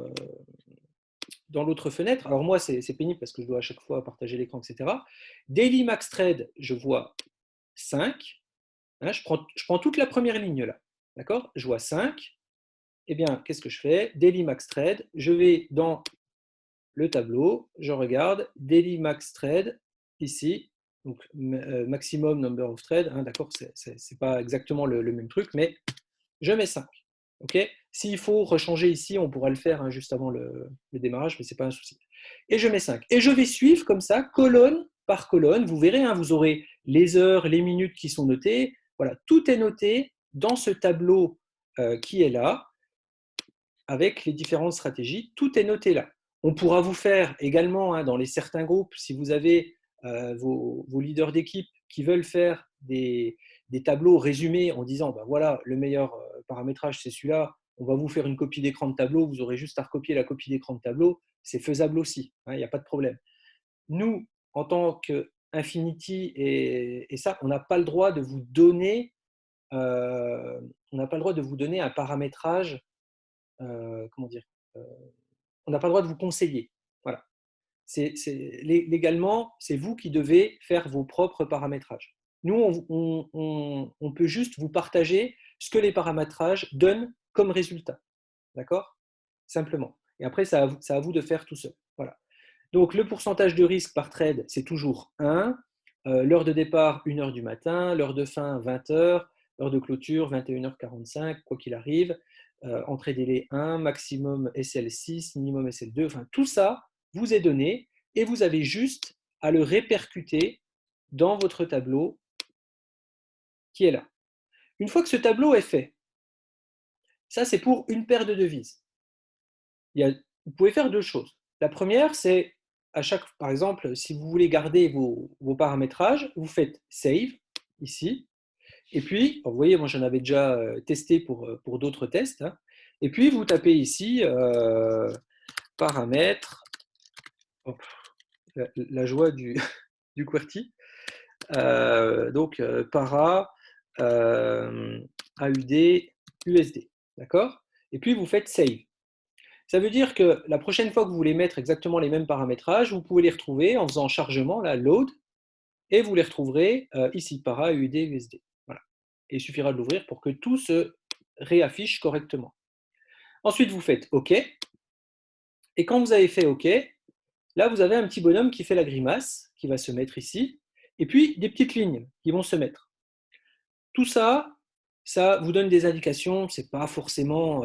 fenêtre. Alors moi, c'est pénible parce que je dois à chaque fois partager l'écran, etc. Daily max trade, je vois 5. Hein, je prends toute la première ligne là. D'accord? Je vois 5. Eh bien, qu'est-ce que je fais? Daily max trade, je vais dans le tableau, je regarde daily max trade ici, donc maximum number of trade, hein, d'accord, c'est pas exactement le même truc, mais je mets 5. Okay, s'il faut rechanger ici, on pourra le faire hein, juste avant le démarrage, mais ce n'est pas un souci. Et je mets 5. Et je vais suivre comme ça, colonne par colonne. Vous verrez, hein, vous aurez les heures, les minutes qui sont notées. Voilà, tout est noté dans ce tableau qui est là, avec les différentes stratégies. Tout est noté là. On pourra vous faire également, hein, dans les certains groupes, si vous avez vos leaders d'équipe qui veulent faire des tableaux résumés en disant ben voilà, le meilleur paramétrage c'est celui-là, on va vous faire une copie d'écran de tableau, vous aurez juste à recopier la copie d'écran de tableau, c'est faisable aussi, il n'y a pas de problème. Nous, en tant qu'Infinity et ça, on n'a pas le droit de vous donner on n'a pas le droit de vous donner un paramétrage, comment dire, on n'a pas le droit de vous conseiller. Voilà. Légalement, c'est vous qui devez faire vos propres paramétrages. Nous, on peut juste vous partager ce que les paramétrages donnent comme résultat. D'accord? Simplement. Et après, c'est à vous de faire tout seul. Voilà. Donc, le pourcentage de risque par trade, c'est toujours 1. L'heure de départ, 1h du matin. L'heure de fin, 20h. L'heure de clôture, 21h45, quoi qu'il arrive. Entrée délai 1, maximum SL6, minimum SL2. Enfin, tout ça vous est donné et vous avez juste à le répercuter dans votre tableau qui est là. Une fois que ce tableau est fait, ça c'est pour une paire de devises. Vous pouvez faire deux choses. La première, c'est par exemple, si vous voulez garder vos paramétrages, vous faites Save ici. Et puis, vous voyez, moi j'en avais déjà testé pour d'autres tests. Hein, et puis, vous tapez ici paramètres. Hop, la joie du QWERTY. Donc, para AUD USD. D'accord? Et puis, vous faites Save. Ça veut dire que la prochaine fois que vous voulez mettre exactement les mêmes paramétrages, vous pouvez les retrouver en faisant chargement, là, load, et vous les retrouverez ici, para, UD, USD. Voilà. Et il suffira de l'ouvrir pour que tout se réaffiche correctement. Ensuite, vous faites OK. Et quand vous avez fait OK, là, vous avez un petit bonhomme qui fait la grimace, qui va se mettre ici, et puis des petites lignes qui vont se mettre. Tout ça, ça vous donne des indications, ce n'est pas forcément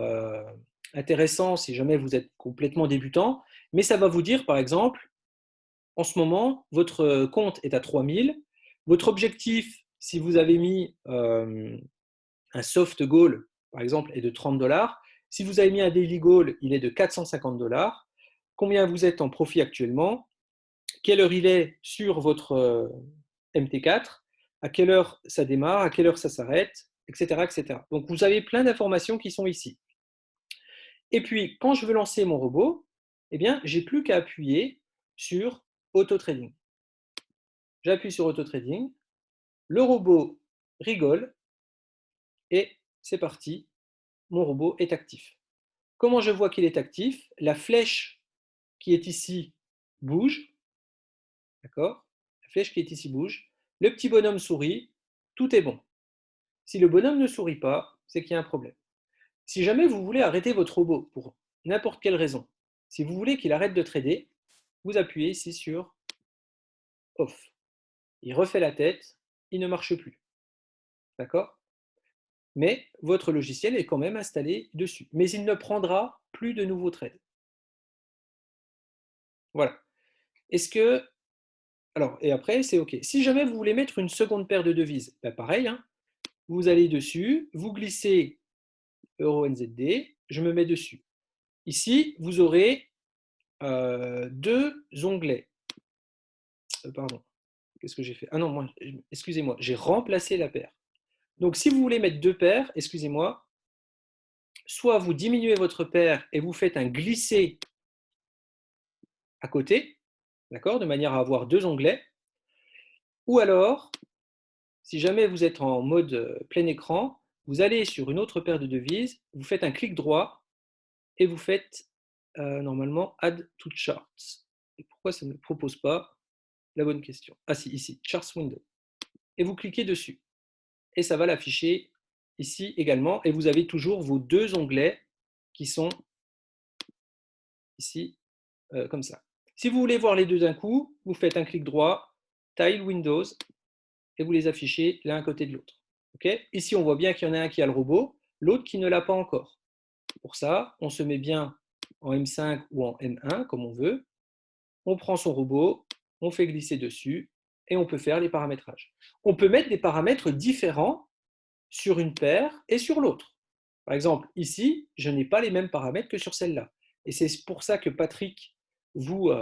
intéressant si jamais vous êtes complètement débutant, mais ça va vous dire, par exemple, en ce moment, votre compte est à 3000, votre objectif, si vous avez mis un soft goal, par exemple, est de 30 $, si vous avez mis un daily goal, il est de 450 $, combien vous êtes en profit actuellement, quelle heure il est sur votre MT4, à quelle heure ça démarre, à quelle heure ça s'arrête, etc., etc. Donc, vous avez plein d'informations qui sont ici. Et puis, quand je veux lancer mon robot, eh bien, j'ai plus qu'à appuyer sur Auto Trading. J'appuie sur Auto Trading, le robot rigole et c'est parti, mon robot est actif. Comment je vois qu'il est actif? La flèche qui est ici bouge, d'accord? La flèche qui est ici bouge, le petit bonhomme sourit, tout est bon. Si le bonhomme ne sourit pas, c'est qu'il y a un problème. Si jamais vous voulez arrêter votre robot pour n'importe quelle raison, si vous voulez qu'il arrête de trader, vous appuyez ici sur Off. Il refait la tête, il ne marche plus. D'accord? Mais votre logiciel est quand même installé dessus. Mais il ne prendra plus de nouveaux trades. Voilà. Est-ce que... Alors, et après, c'est OK. Si jamais vous voulez mettre une seconde paire de devises, ben pareil, hein, vous allez dessus, vous glissez EURNZD, je me mets dessus. Ici, vous aurez deux onglets. Pardon, qu'est-ce que j'ai fait? Ah non, moi, excusez-moi, j'ai remplacé la paire. Donc, si vous voulez mettre deux paires, excusez-moi, soit vous diminuez votre paire et vous faites un glisser à côté, d'accord, de manière à avoir deux onglets, ou alors, si jamais vous êtes en mode plein écran, vous allez sur une autre paire de devises, vous faites un clic droit et vous faites normalement Add to Charts. Et pourquoi ça ne me propose pas la bonne question? Ah si, ici, Charts Window. Et vous cliquez dessus. Et ça va l'afficher ici également. Et vous avez toujours vos deux onglets qui sont ici, comme ça. Si vous voulez voir les deux d'un coup, vous faites un clic droit, Tile Windows, et vous les affichez l'un à côté de l'autre. Okay, ici, on voit bien qu'il y en a un qui a le robot, l'autre qui ne l'a pas encore. Pour ça, on se met bien en M5 ou en M1, comme on veut. On prend son robot, on fait glisser dessus, et on peut faire les paramétrages. On peut mettre des paramètres différents sur une paire et sur l'autre. Par exemple, ici, je n'ai pas les mêmes paramètres que sur celle-là. Et c'est pour ça que Patrick vous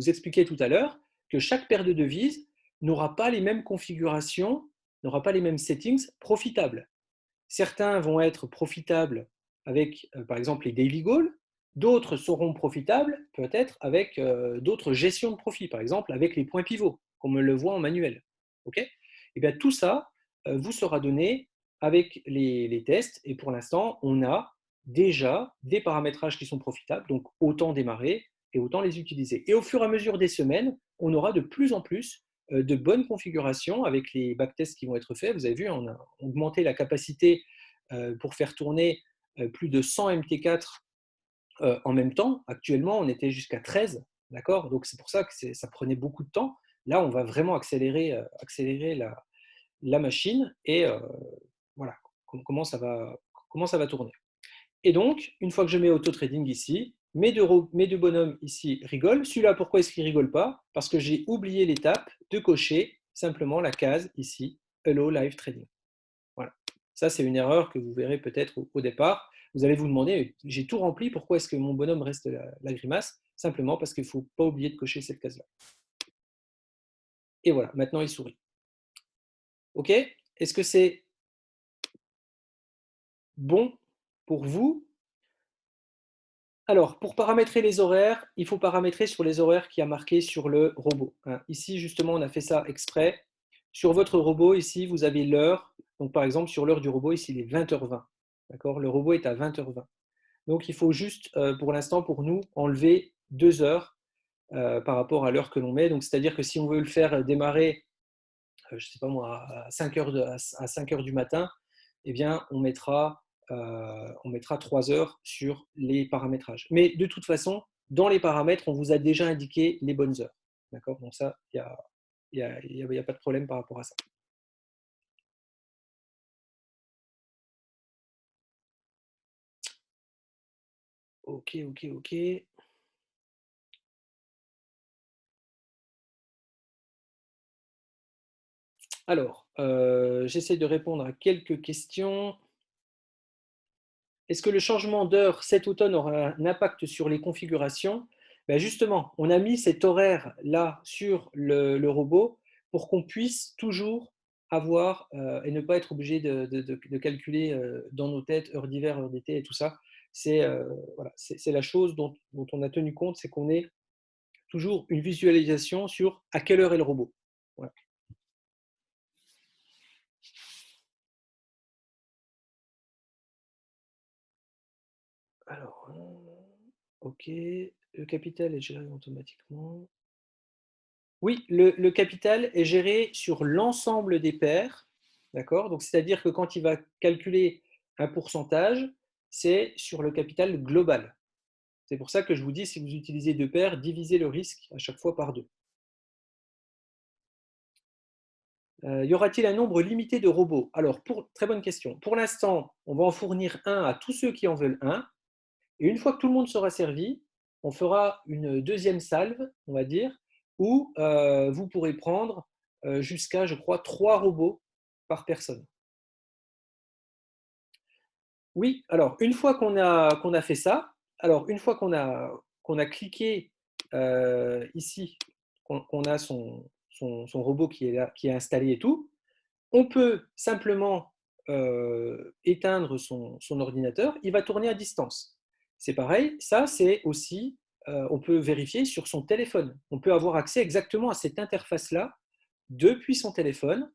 expliquait tout à l'heure que chaque paire de devises n'aura pas les mêmes configurations, n'aura pas les mêmes settings profitables. Certains vont être profitables avec, par exemple, les daily goals. D'autres seront profitables peut-être avec d'autres gestions de profit, par exemple avec les points pivots, comme on le voit en manuel. Okay, et bien, tout ça vous sera donné avec les tests. Et pour l'instant, on a déjà des paramétrages qui sont profitables, donc autant démarrer et autant les utiliser. Et au fur et à mesure des semaines, on aura de plus en plus de bonnes configurations avec les backtests qui vont être faits. Vous avez vu, on a augmenté la capacité pour faire tourner plus de 100 MT4 en même temps. Actuellement, on était jusqu'à 13, d'accord? Donc c'est pour ça que ça prenait beaucoup de temps. Là, on va vraiment accélérer la machine et voilà comment ça va tourner. Et donc, une fois que je mets auto-trading ici, mes deux bonhommes ici rigolent. Celui-là, pourquoi est-ce qu'il ne rigole pas? Parce que j'ai oublié l'étape de cocher simplement la case ici, Hello Live Trading. Voilà. Ça, c'est une erreur que vous verrez peut-être au départ. Vous allez vous demander, j'ai tout rempli, pourquoi est-ce que mon bonhomme reste la grimace? Simplement parce qu'il ne faut pas oublier de cocher cette case-là. Et voilà, maintenant il sourit. OK? Est-ce que c'est bon pour vous? Alors, pour paramétrer les horaires, il faut paramétrer sur les horaires qu'il y a marqué sur le robot. Ici, justement, on a fait ça exprès. Sur votre robot, ici, vous avez l'heure. Donc, par exemple, sur l'heure du robot, ici, il est 20h20. D'accord? Le robot est à 20h20. Donc, il faut juste, pour l'instant, pour nous, enlever 2 heures par rapport à l'heure que l'on met. Donc, c'est-à-dire que si on veut le faire démarrer, je ne sais pas moi, à 5 heures du matin, eh bien, on mettra 3 heures sur les paramétrages. Mais de toute façon, dans les paramètres, on vous a déjà indiqué les bonnes heures. D'accord? Donc ça, il n'y a pas de problème par rapport à ça. Ok. Alors, j'essaie de répondre à quelques questions. Est-ce que le changement d'heure cet automne aura un impact sur les configurations? Ben justement, on a mis cet horaire-là sur le robot pour qu'on puisse toujours avoir et ne pas être obligé de calculer dans nos têtes heure d'hiver, heure d'été et tout ça. C'est voilà, c'est la chose dont on a tenu compte, c'est qu'on ait toujours une visualisation sur à quelle heure est le robot. Voilà. Alors, ok, le capital est géré automatiquement. Oui, le capital est géré sur l'ensemble des paires, d'accord? Donc, c'est-à-dire que quand il va calculer un pourcentage, c'est sur le capital global. C'est pour ça que je vous dis, si vous utilisez deux paires, divisez le risque à chaque fois par deux. Y aura-t-il un nombre limité de robots? Alors, très bonne question. Pour l'instant, on va en fournir un à tous ceux qui en veulent un. Et une fois que tout le monde sera servi, on fera une deuxième salve, on va dire, où vous pourrez prendre jusqu'à, je crois, 3 robots par personne. Oui, alors une fois qu'on a fait ça, alors une fois qu'on a cliqué ici, qu'on a son robot qui est là, qui est installé et tout, on peut simplement éteindre son ordinateur, il va tourner à distance. C'est pareil, ça c'est aussi, on peut vérifier sur son téléphone. On peut avoir accès exactement à cette interface-là depuis son téléphone.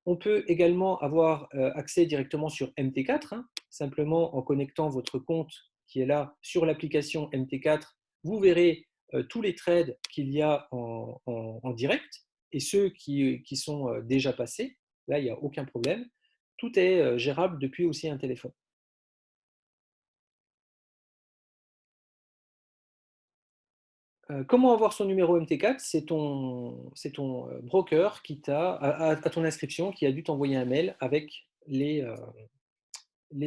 On peut également avoir accès directement sur MT4, hein, simplement en connectant votre compte qui est là sur l'application MT4. Vous verrez tous les trades qu'il y a en direct et ceux qui sont déjà passés. Là, il n'y a aucun problème. Tout est gérable depuis aussi un téléphone. Comment avoir son numéro MT4? C'est ton broker qui t'a, à ton inscription, qui a dû t'envoyer un mail avec les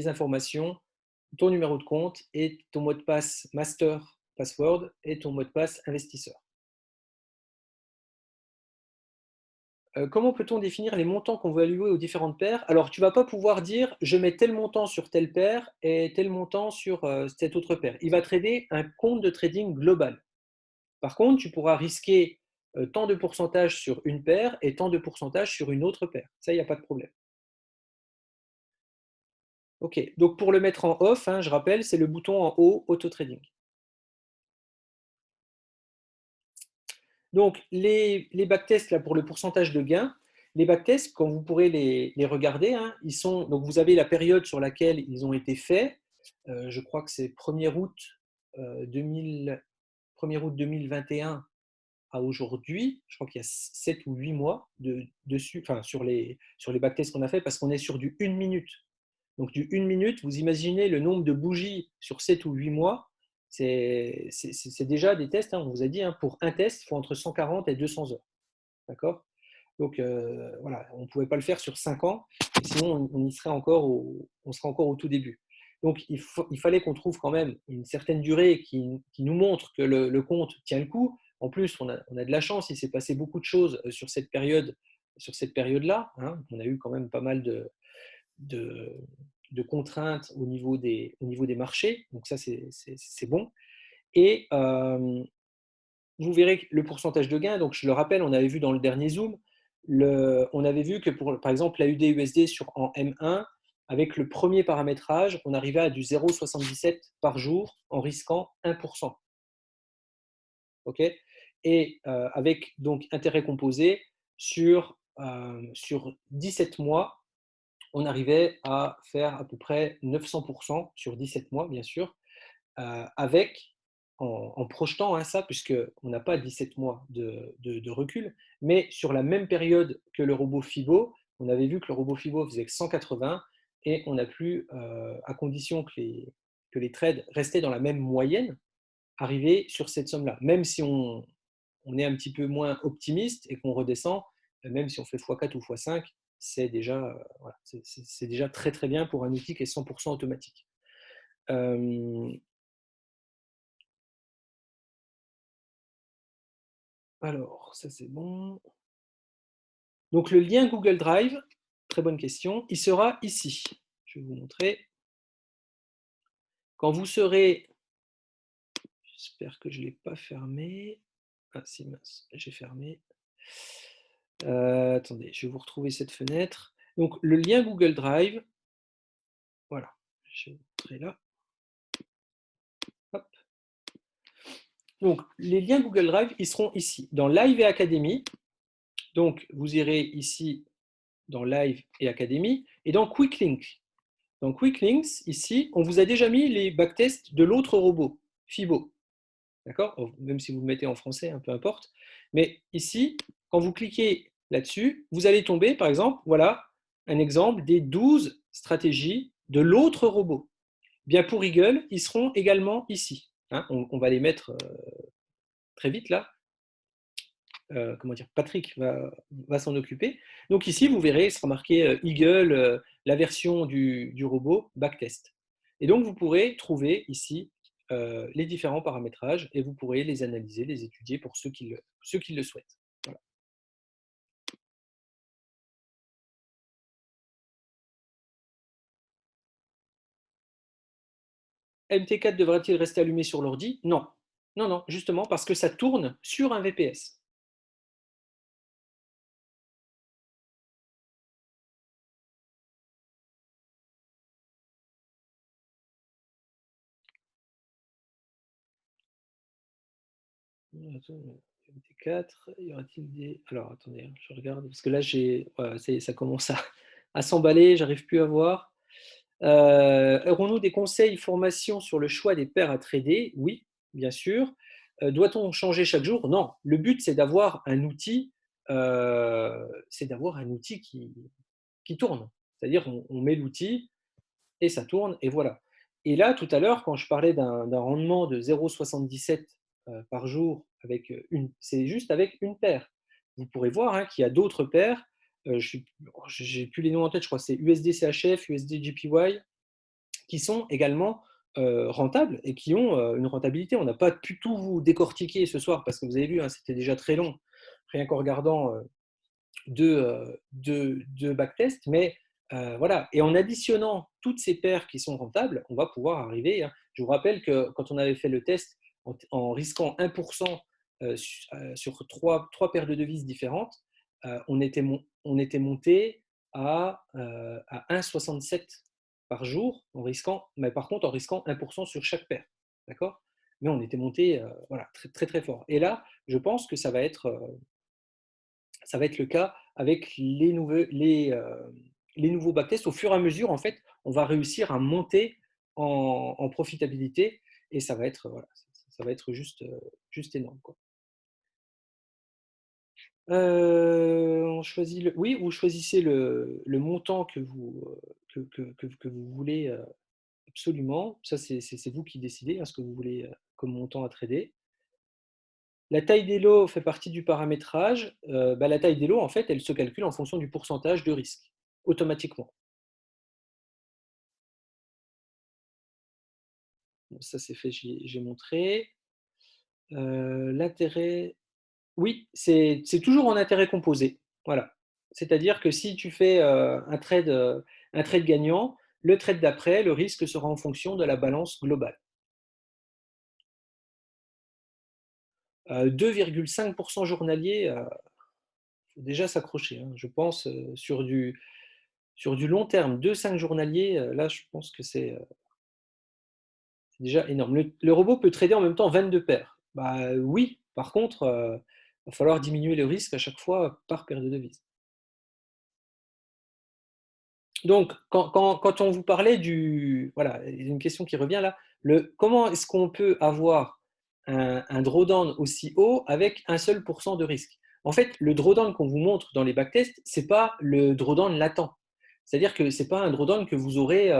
informations, ton numéro de compte et ton mot de passe master password et ton mot de passe investisseur. Comment peut-on définir les montants qu'on veut allouer aux différentes paires? Alors, tu ne vas pas pouvoir dire je mets tel montant sur telle paire et tel montant sur cette autre paire. Il va trader un compte de trading global. Par contre, tu pourras risquer tant de pourcentage sur une paire et tant de pourcentage sur une autre paire. Ça, il n'y a pas de problème. OK, donc pour le mettre en off, hein, je rappelle, c'est le bouton en haut, Auto Trading. Donc, les backtests là, pour le pourcentage de gain, les backtests, quand vous pourrez les regarder, hein, donc vous avez la période sur laquelle ils ont été faits. Je crois que c'est 1er août, 2021 à aujourd'hui. Je crois qu'il y a 7 ou 8 mois dessus, enfin, sur les backtests qu'on a fait, parce qu'on est sur du 1 minute. Donc, du 1 minute, vous imaginez le nombre de bougies sur 7 ou 8 mois. C'est déjà des tests, hein, on vous a dit, hein, pour un test, il faut entre 140 et 200 heures. D'accord? Donc voilà, on ne pouvait pas le faire sur 5 ans, sinon on serait encore au tout début. Donc il fallait qu'on trouve quand même une certaine durée qui nous montre que le compte tient le coup. En plus, on a de la chance, il s'est passé beaucoup de choses sur cette période-là. Hein. On a eu quand même pas mal de contraintes au niveau des marchés, donc ça c'est bon. Et vous verrez le pourcentage de gain. Donc je le rappelle, on avait vu dans le dernier Zoom, on avait vu que pour par exemple la UD/USD en M1, avec le premier paramétrage, on arrivait à du 0,77 par jour en risquant 1%. OK? Et avec donc intérêt composé sur 17 mois, on arrivait à faire à peu près 900% sur 17 mois, bien sûr, avec, en projetant hein, ça, puisqu'on n'a pas 17 mois de recul, mais sur la même période que le robot FIBO, on avait vu que le robot FIBO faisait que 180 et on a pu, à condition que les trades restaient dans la même moyenne, arriver sur cette somme-là. Même si on est un petit peu moins optimiste et qu'on redescend, même si on fait x4 ou x5, c'est déjà, voilà, c'est déjà très très bien pour un outil qui est 100% automatique. Alors, ça c'est bon. Donc le lien Google Drive, très bonne question, il sera ici. Je vais vous montrer. Quand vous serez, j'espère que je ne l'ai pas fermé. Ah si mince, j'ai fermé. Attendez, je vais vous retrouver cette fenêtre. Donc le lien Google Drive, voilà, je vais vous montrer là. Hop. Donc les liens Google Drive, ils seront ici, dans Live et Academy. Donc vous irez ici dans Live et Academy et dans Quick Link. Dans Quick Links, ici, on vous a déjà mis les backtests de l'autre robot, FIBO. D'accord? Même si vous le mettez en français, peu importe. Mais ici, quand vous cliquez là-dessus, vous allez tomber, par exemple, voilà, un exemple des 12 stratégies de l'autre robot. Bien pour Eagle, ils seront également ici. Hein, on va les mettre très vite là. Comment dire, Patrick va s'en occuper. Donc ici, vous verrez, il sera marqué Eagle, la version du robot, backtest. Et donc, vous pourrez trouver ici les différents paramétrages et vous pourrez les analyser, les étudier pour ceux qui le souhaitent. Voilà. MT4 devra-t-il rester allumé sur l'ordi? Non. Non, non, justement parce que ça tourne sur un VPS. MT4, y aura-t-il des... Alors, attendez, hein, je regarde, parce que là, voilà, ça commence à s'emballer, j'arrive plus à voir. Aurons-nous des conseils, formations sur le choix des paires à trader? Oui, bien sûr. Doit-on changer chaque jour? Non. Le but, c'est d'avoir un outil, qui tourne. C'est-à-dire, on met l'outil et ça tourne, et voilà. Et là, tout à l'heure, quand je parlais d'un rendement de 0,77 par jour, c'est juste avec une paire. Vous pourrez voir hein, qu'il y a d'autres paires. Je n'ai plus les noms en tête, je crois que c'est USD CHF, USD JPY, qui sont également rentables et qui ont une rentabilité. On n'a pas pu tout vous décortiquer ce soir parce que vous avez vu, hein, c'était déjà très long, rien qu'en regardant deux backtests. Mais voilà, et en additionnant toutes ces paires qui sont rentables, on va pouvoir arriver. Hein. Je vous rappelle que quand on avait fait le test en risquant 1% sur trois paires de devises différentes, on était monté à 1,67 par jour, mais par contre en risquant 1% sur chaque paire. D'accord? Mais on était monté voilà, très, très, très fort. Et là, je pense que ça va être le cas avec les nouveaux backtests. Au fur et à mesure, en fait, on va réussir à monter en profitabilité et ça va être, voilà, ça va être juste énorme, quoi. On choisit oui, vous choisissez le montant que vous voulez absolument. Ça, c'est vous qui décidez hein, ce que vous voulez comme montant à trader. La taille des lots fait partie du paramétrage. La taille des lots, en fait, elle se calcule en fonction du pourcentage de risque, automatiquement. Bon, ça, c'est fait, j'ai montré. L'intérêt, oui, c'est toujours en intérêt composé. Voilà. C'est-à-dire que si tu fais un trade gagnant, le trade d'après, le risque sera en fonction de la balance globale. 2,5% journalier, faut déjà s'accrocher. Hein. Je pense sur du long terme, 2,5 journaliers, là, je pense que c'est déjà énorme. Le robot peut trader en même temps 22 paires. Bah, oui, par contre, il va falloir diminuer le risque à chaque fois par paire de devises. Donc, quand on vous parlait voilà, il y a une question qui revient là, comment est-ce qu'on peut avoir un drawdown aussi haut avec un seul % de risque? En fait, le drawdown qu'on vous montre dans les backtests, ce n'est pas le drawdown latent. C'est-à-dire que ce n'est pas un drawdown que vous aurez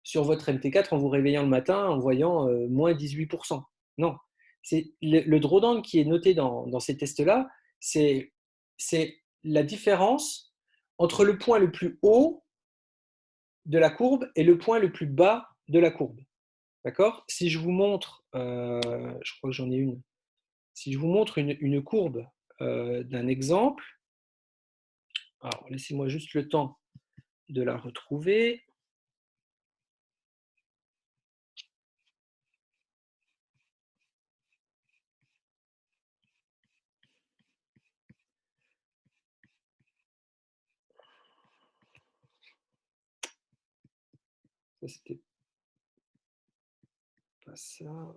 sur votre MT4 en vous réveillant le matin en voyant moins 18%. Non. C'est le drawdown qui est noté dans ces tests-là, c'est la différence entre le point le plus haut de la courbe et le point le plus bas de la courbe. D'accord? Si je vous montre, je crois que j'en ai une, si je vous montre une courbe d'un exemple, alors laissez-moi juste le temps de la retrouver. Ça, c'était pas ça.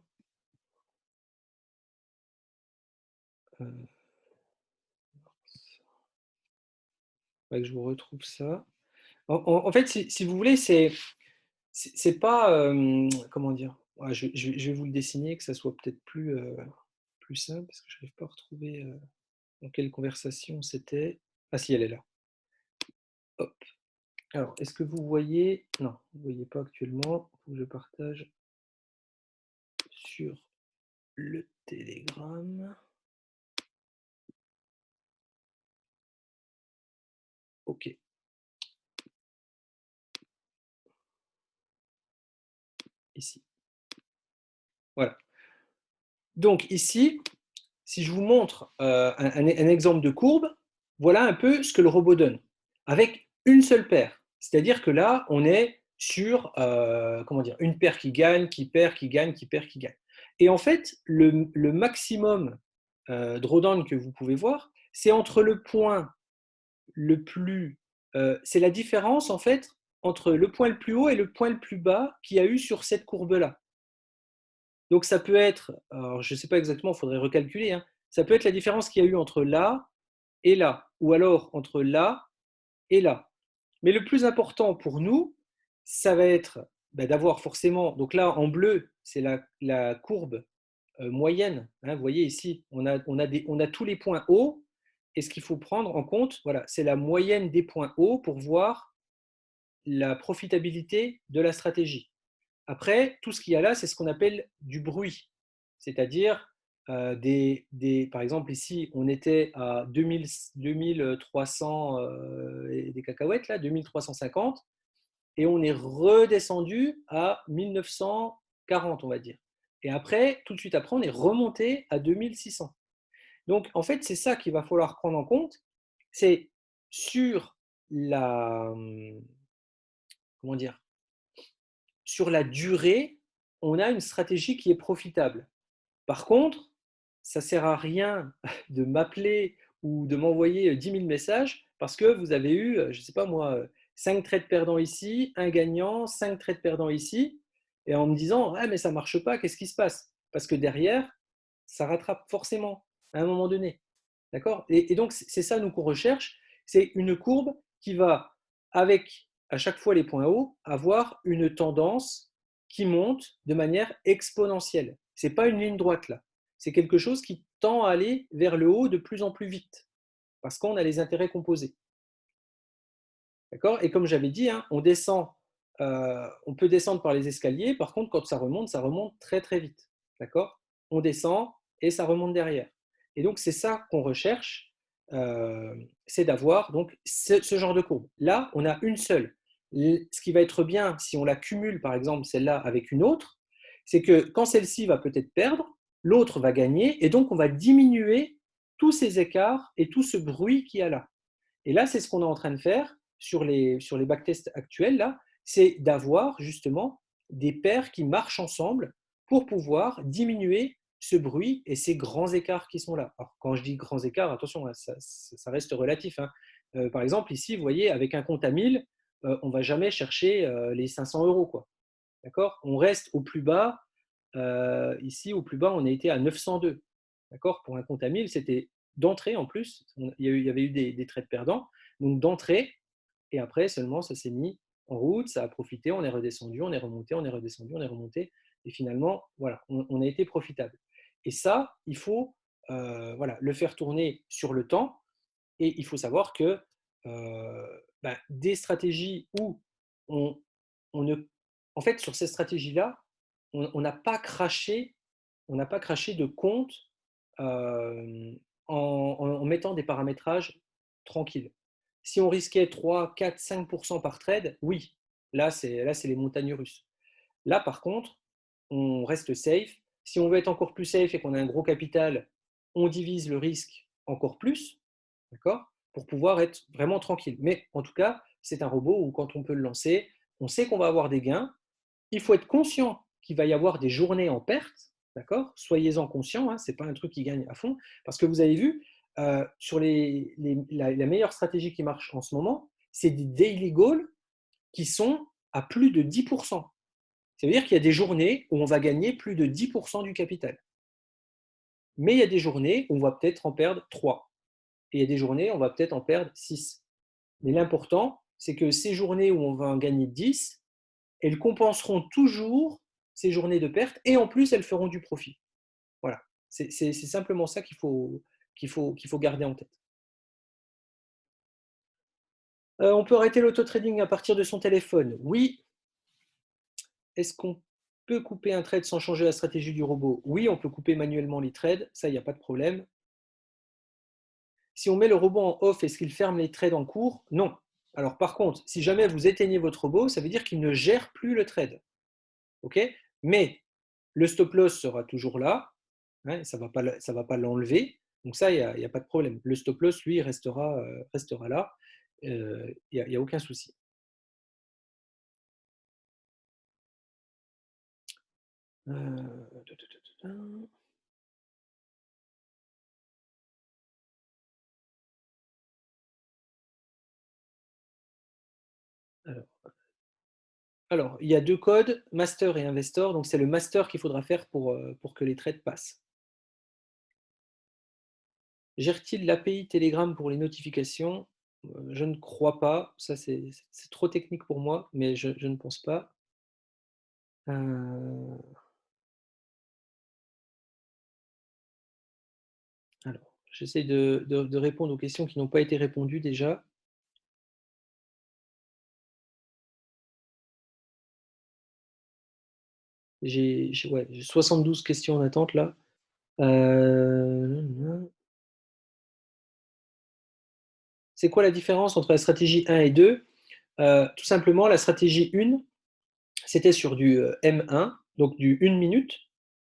Que je vous retrouve ça. En fait, si vous voulez, c'est pas comment dire. Ouais, je vais vous le dessiner que ça soit peut-être plus simple parce que je n'arrive pas à retrouver dans quelle conversation c'était. Ah si, elle est là. Hop. Alors, est-ce que vous voyez? Non, vous ne voyez pas actuellement. Il faut que je partage sur le Telegram. OK. Ici. Voilà. Donc ici, si je vous montre un exemple de courbe, voilà un peu ce que le robot donne, avec une seule paire. C'est-à-dire que là, on est sur comment dire, une paire qui gagne, qui perd, qui gagne, qui perd, qui gagne. Et en fait, le maximum drawdown que vous pouvez voir, c'est entre le point le plus… c'est la différence, en fait, entre le point le plus haut et le point le plus bas qu'il y a eu sur cette courbe-là. Donc, ça peut être, alors je ne sais pas exactement, il faudrait recalculer, hein, ça peut être la différence qu'il y a eu entre là et là, ou alors entre là et là. Mais le plus important pour nous, ça va être d'avoir forcément, donc là en bleu, c'est la courbe moyenne. Hein, vous voyez ici, on a tous les points hauts, et ce qu'il faut prendre en compte, voilà, c'est la moyenne des points hauts pour voir la profitabilité de la stratégie. Après, tout ce qu'il y a là, c'est ce qu'on appelle du bruit, c'est-à-dire par exemple, ici, on était à 2300 des cacahuètes, là, 2350, et on est redescendu à 1940, on va dire. Et après, tout de suite après, on est remonté à 2600. Donc, en fait, c'est ça qu'il va falloir prendre en compte, c'est sur la, comment dire, sur la durée, on a une stratégie qui est profitable. Par contre, ça ne sert à rien de m'appeler ou de m'envoyer 10 000 messages parce que vous avez eu, je ne sais pas moi, 5 trades perdants ici, un gagnant, 5 trades perdants ici, et en me disant ah, mais ça ne marche pas, qu'est-ce qui se passe? Parce que derrière, ça rattrape forcément à un moment donné. D'accord? Et donc, c'est ça, nous, qu'on recherche. C'est une courbe qui va, avec à chaque fois les points hauts, avoir une tendance qui monte de manière exponentielle. Ce n'est pas une ligne droite là. C'est quelque chose qui tend à aller vers le haut de plus en plus vite parce qu'on a les intérêts composés. D'accord? Et comme j'avais dit, hein, on peut descendre par les escaliers. Par contre, quand ça remonte très très vite. D'accord? On descend et ça remonte derrière. Et donc, c'est ça qu'on recherche, c'est d'avoir donc ce genre de courbe. Là, on a une seule. Ce qui va être bien, si on la cumule, par exemple, celle-là avec une autre, c'est que quand celle-ci va peut-être perdre, l'autre va gagner, et donc on va diminuer tous ces écarts et tout ce bruit qu'il y a là. Et là, c'est ce qu'on est en train de faire sur les backtests actuels, là, c'est d'avoir justement des paires qui marchent ensemble pour pouvoir diminuer ce bruit et ces grands écarts qui sont là. Alors, quand je dis grands écarts, attention, ça reste relatif. Hein. Par exemple, ici, vous voyez, avec un compte à 1000, on ne va jamais chercher les 500 euros. Quoi. D'accord? On reste au plus bas. Ici, au plus bas, on a été à 902. D'accord? Pour un compte à 1000, c'était d'entrée en plus. Il y avait eu des trades perdants. Donc d'entrée, et après seulement, ça s'est mis en route, ça a profité, on est redescendu, on est remonté, on est redescendu, on est remonté. Et finalement, voilà, on a été profitable. Et ça, il faut voilà, le faire tourner sur le temps. Et il faut savoir que des stratégies où on ne… En fait, sur ces stratégies-là, on n'a pas craché, de compte en mettant des paramétrages tranquilles. Si on risquait 3, 4, 5% par trade, oui, là c'est les montagnes russes. Là, par contre, on reste safe. Si on veut être encore plus safe et qu'on a un gros capital, on divise le risque encore plus, d'accord, pour pouvoir être vraiment tranquille. Mais en tout cas, c'est un robot où quand on peut le lancer, on sait qu'on va avoir des gains. Il faut être conscient qu'il va y avoir des journées en perte, d'accord. Soyez-en conscient, hein, ce n'est pas un truc qui gagne à fond, parce que vous avez vu, sur la meilleure stratégie qui marche en ce moment, c'est des daily goals qui sont à plus de 10%. Ça veut dire qu'il y a des journées où on va gagner plus de 10% du capital. Mais il y a des journées où on va peut-être en perdre 3. Et il y a des journées où on va peut-être en perdre 6. Mais l'important, c'est que ces journées où on va en gagner 10, elles compenseront toujours ces journées de perte et en plus, elles feront du profit. Voilà. C'est simplement ça qu'il faut garder en tête. On peut arrêter l'auto-trading à partir de son téléphone. Oui. Est-ce qu'on peut couper un trade sans changer la stratégie du robot? Oui, on peut couper manuellement les trades, ça, il n'y a pas de problème. Si on met le robot en off, est-ce qu'il ferme les trades en cours? Non. Alors par contre, si jamais vous éteignez votre robot, ça veut dire qu'il ne gère plus le trade. Ok? Mais le stop loss sera toujours là, hein, ça ne va pas l'enlever, donc ça, il n'y a pas de problème. Le stop loss, lui, restera là, il n'y a aucun souci. Alors, il y a deux codes, master et investor. Donc, c'est le master qu'il faudra faire pour que les trades passent. Gère-t-il l'API Telegram pour les notifications? Je ne crois pas. Ça, c'est trop technique pour moi, mais je ne pense pas. Alors, j'essaie de répondre aux questions qui n'ont pas été répondues déjà. J'ai 72 questions en attente là. C'est quoi la différence entre la stratégie 1 et 2? Tout simplement, la stratégie 1, c'était sur du M1, donc du 1 minute,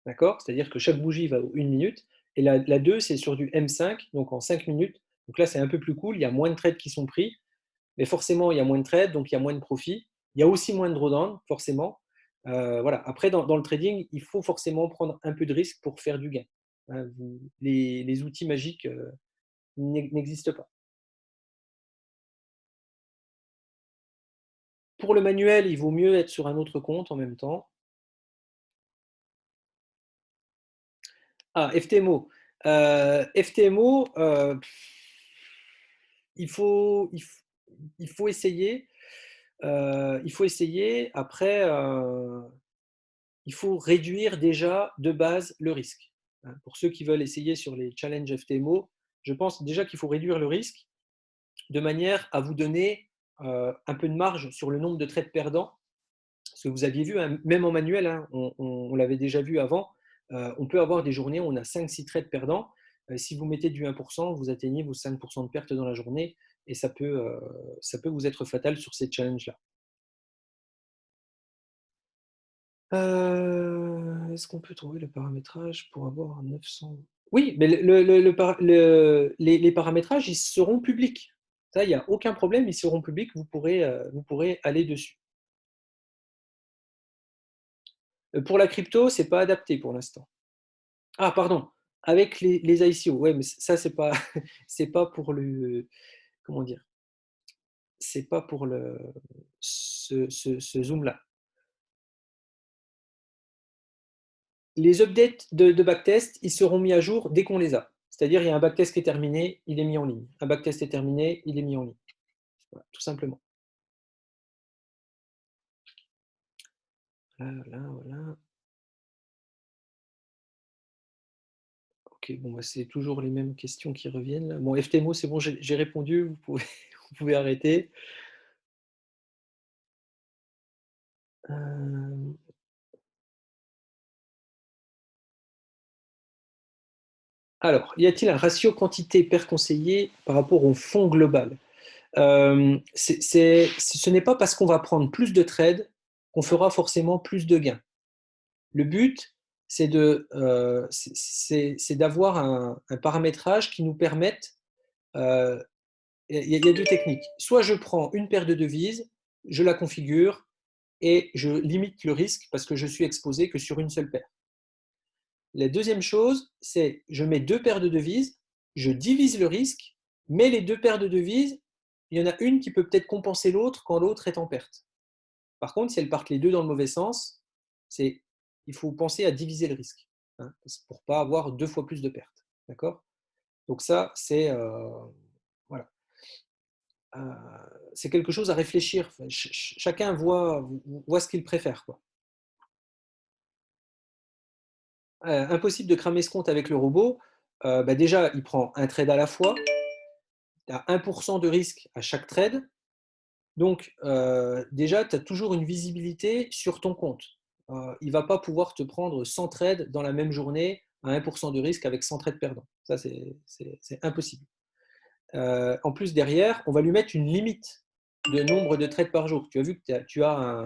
d'accord? C'est-à-dire que chaque bougie va aux 1 minute. Et la 2, c'est sur du M5, donc en 5 minutes. Donc là, c'est un peu plus cool, il y a moins de trades qui sont pris, mais forcément, il y a moins de trades, donc il y a moins de profit. Il y a aussi moins de drawdown, forcément. Voilà. Après, dans le trading, il faut forcément prendre un peu de risque pour faire du gain. Hein, les outils magiques n'existent pas. Pour le manuel, il vaut mieux être sur un autre compte en même temps. Ah, FTMO. FTMO, il faut essayer. Il faut essayer. Après, il faut réduire déjà de base le risque. Pour ceux qui veulent essayer sur les challenges FTMO, je pense déjà qu'il faut réduire le risque de manière à vous donner un peu de marge sur le nombre de trades perdants. Parce que vous aviez vu, hein, même en manuel, hein, on l'avait déjà vu avant, on peut avoir des journées où on a 5-6 trades perdants. Si vous mettez du 1%, vous atteignez vos 5% de perte dans la journée et ça peut vous être fatal sur ces challenges-là. Est-ce qu'on peut trouver le paramétrage pour avoir 900? Oui, mais les paramétrages, ils seront publics. Ça, il n'y a aucun problème, ils seront publics, vous pourrez aller dessus. Pour la crypto, c'est pas adapté pour l'instant. Ah, pardon, avec les ICO. Ouais, mais ça, c'est pas, c'est pas pour le, comment dire, c'est pas pour ce zoom-là. Les updates de backtest, ils seront mis à jour dès qu'on les a. C'est-à-dire, il y a un backtest qui est terminé, il est mis en ligne. Un backtest est terminé, il est mis en ligne. Voilà, tout simplement. Voilà. Ok, bon, bah, c'est toujours les mêmes questions qui reviennent. Là. Bon, FTMO, c'est bon, j'ai répondu, vous pouvez arrêter. Alors, y a-t-il un ratio quantité per conseiller par rapport au fonds global? Ce n'est pas parce qu'on va prendre plus de trades qu'on fera forcément plus de gains. Le but, c'est d'avoir un paramétrage qui nous permette. Il y a deux techniques. Soit je prends une paire de devises, je la configure et je limite le risque parce que je suis exposé que sur une seule paire. La deuxième chose, c'est je mets deux paires de devises, je divise le risque, mais les deux paires de devises, il y en a une qui peut peut-être compenser l'autre quand l'autre est en perte. Par contre, si elles partent les deux dans le mauvais sens, il faut penser à diviser le risque pour ne pas avoir deux fois plus de pertes. D'accord? Donc ça, c'est voilà. C'est quelque chose à réfléchir. Chacun voit ce qu'il préfère. Quoi. Impossible de cramer ce compte avec le robot. Déjà, il prend un trade à la fois. Tu as 1% de risque à chaque trade. Donc, déjà, tu as toujours une visibilité sur ton compte. Il ne va pas pouvoir te prendre 100 trades dans la même journée à 1% de risque avec 100 trades perdants. Ça, c'est impossible. En plus, derrière, on va lui mettre une limite de nombre de trades par jour. Tu as vu que tu as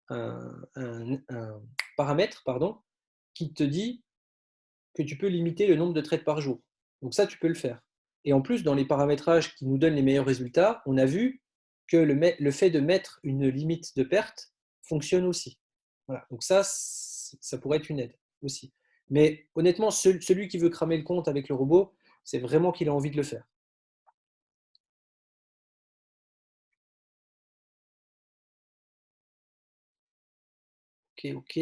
un paramètre qui te dit que tu peux limiter le nombre de trades par jour. Donc ça, tu peux le faire. Et en plus, dans les paramétrages qui nous donnent les meilleurs résultats, on a vu que le fait de mettre une limite de perte fonctionne aussi. Voilà. Donc ça pourrait être une aide aussi. Mais honnêtement, celui qui veut cramer le compte avec le robot, c'est vraiment qu'il a envie de le faire. Ok, ok.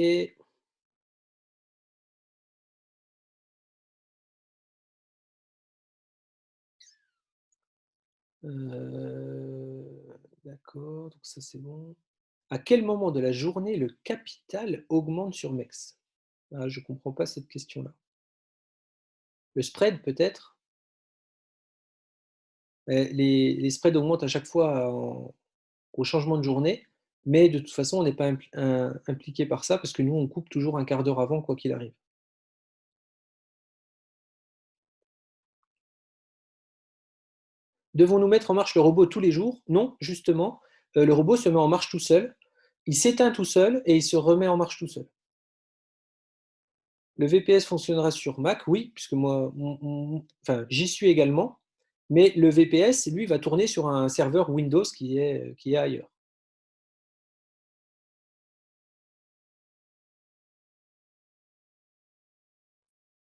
D'accord, donc ça c'est bon. À quel moment de la journée le capital augmente sur MEX? Ah, je ne comprends pas cette question-là. Le spread peut-être? Les spreads augmentent à chaque fois au changement de journée, mais de toute façon, on n'est pas impliqué par ça parce que nous, on coupe toujours un quart d'heure avant, quoi qu'il arrive. Devons-nous mettre en marche le robot tous les jours? Non, justement, le robot se met en marche tout seul, il s'éteint tout seul et il se remet en marche tout seul. Le VPS fonctionnera sur Mac, oui, puisque moi, enfin, j'y suis également, mais le VPS, lui, va tourner sur un serveur Windows qui est ailleurs.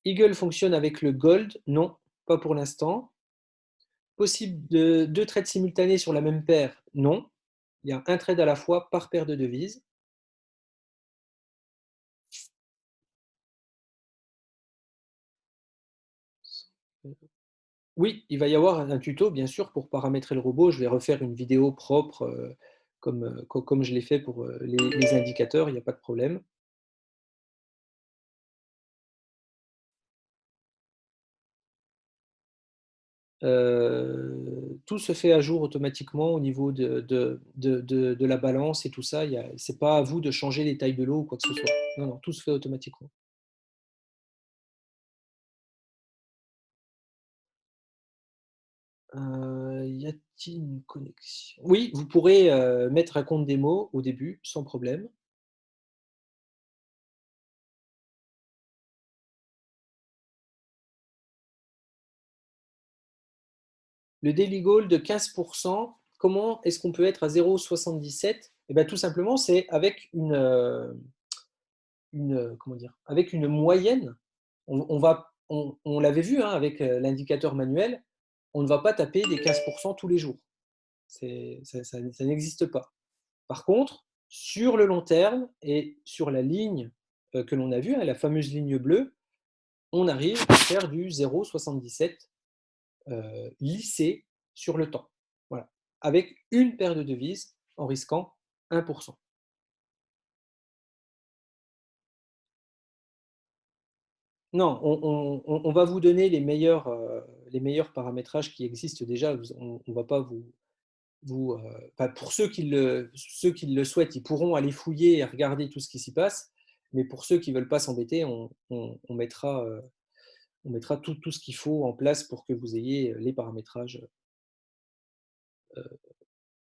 Eagle fonctionne avec le Gold? Non, pas pour l'instant. Possible de 2 trades simultanés sur la même paire? Non. Il y a un trade à la fois par paire de devises. Oui, il va y avoir un tuto, bien sûr, pour paramétrer le robot. Je vais refaire une vidéo propre, comme je l'ai fait pour les indicateurs, il n'y a pas de problème. Tout se fait à jour automatiquement au niveau de la balance et tout ça. Ce n'est pas à vous de changer les tailles de l'eau ou quoi que ce soit. Non, non, tout se fait automatiquement. Y a-t-il une connexion? Oui, vous pourrez mettre un compte démo au début, sans problème. Le Daily Goal de 15%, comment est-ce qu'on peut être à 0,77? Eh bien, tout simplement, c'est avec comment dire, avec une moyenne. On l'avait vu hein, avec l'indicateur manuel, on ne va pas taper des 15% tous les jours. Ça n'existe pas. Par contre, sur le long terme et sur la ligne que l'on a vue, hein, la fameuse ligne bleue, on arrive à faire du 0,77 lissé sur le temps. Voilà. Avec une paire de devises en risquant 1%. Non, on va vous donner les meilleurs paramétrages qui existent déjà. On ne va pas enfin, pour ceux qui le souhaitent, ils pourront aller fouiller et regarder tout ce qui s'y passe. Mais pour ceux qui ne veulent pas s'embêter, on mettra tout ce qu'il faut en place pour que vous ayez les paramétrages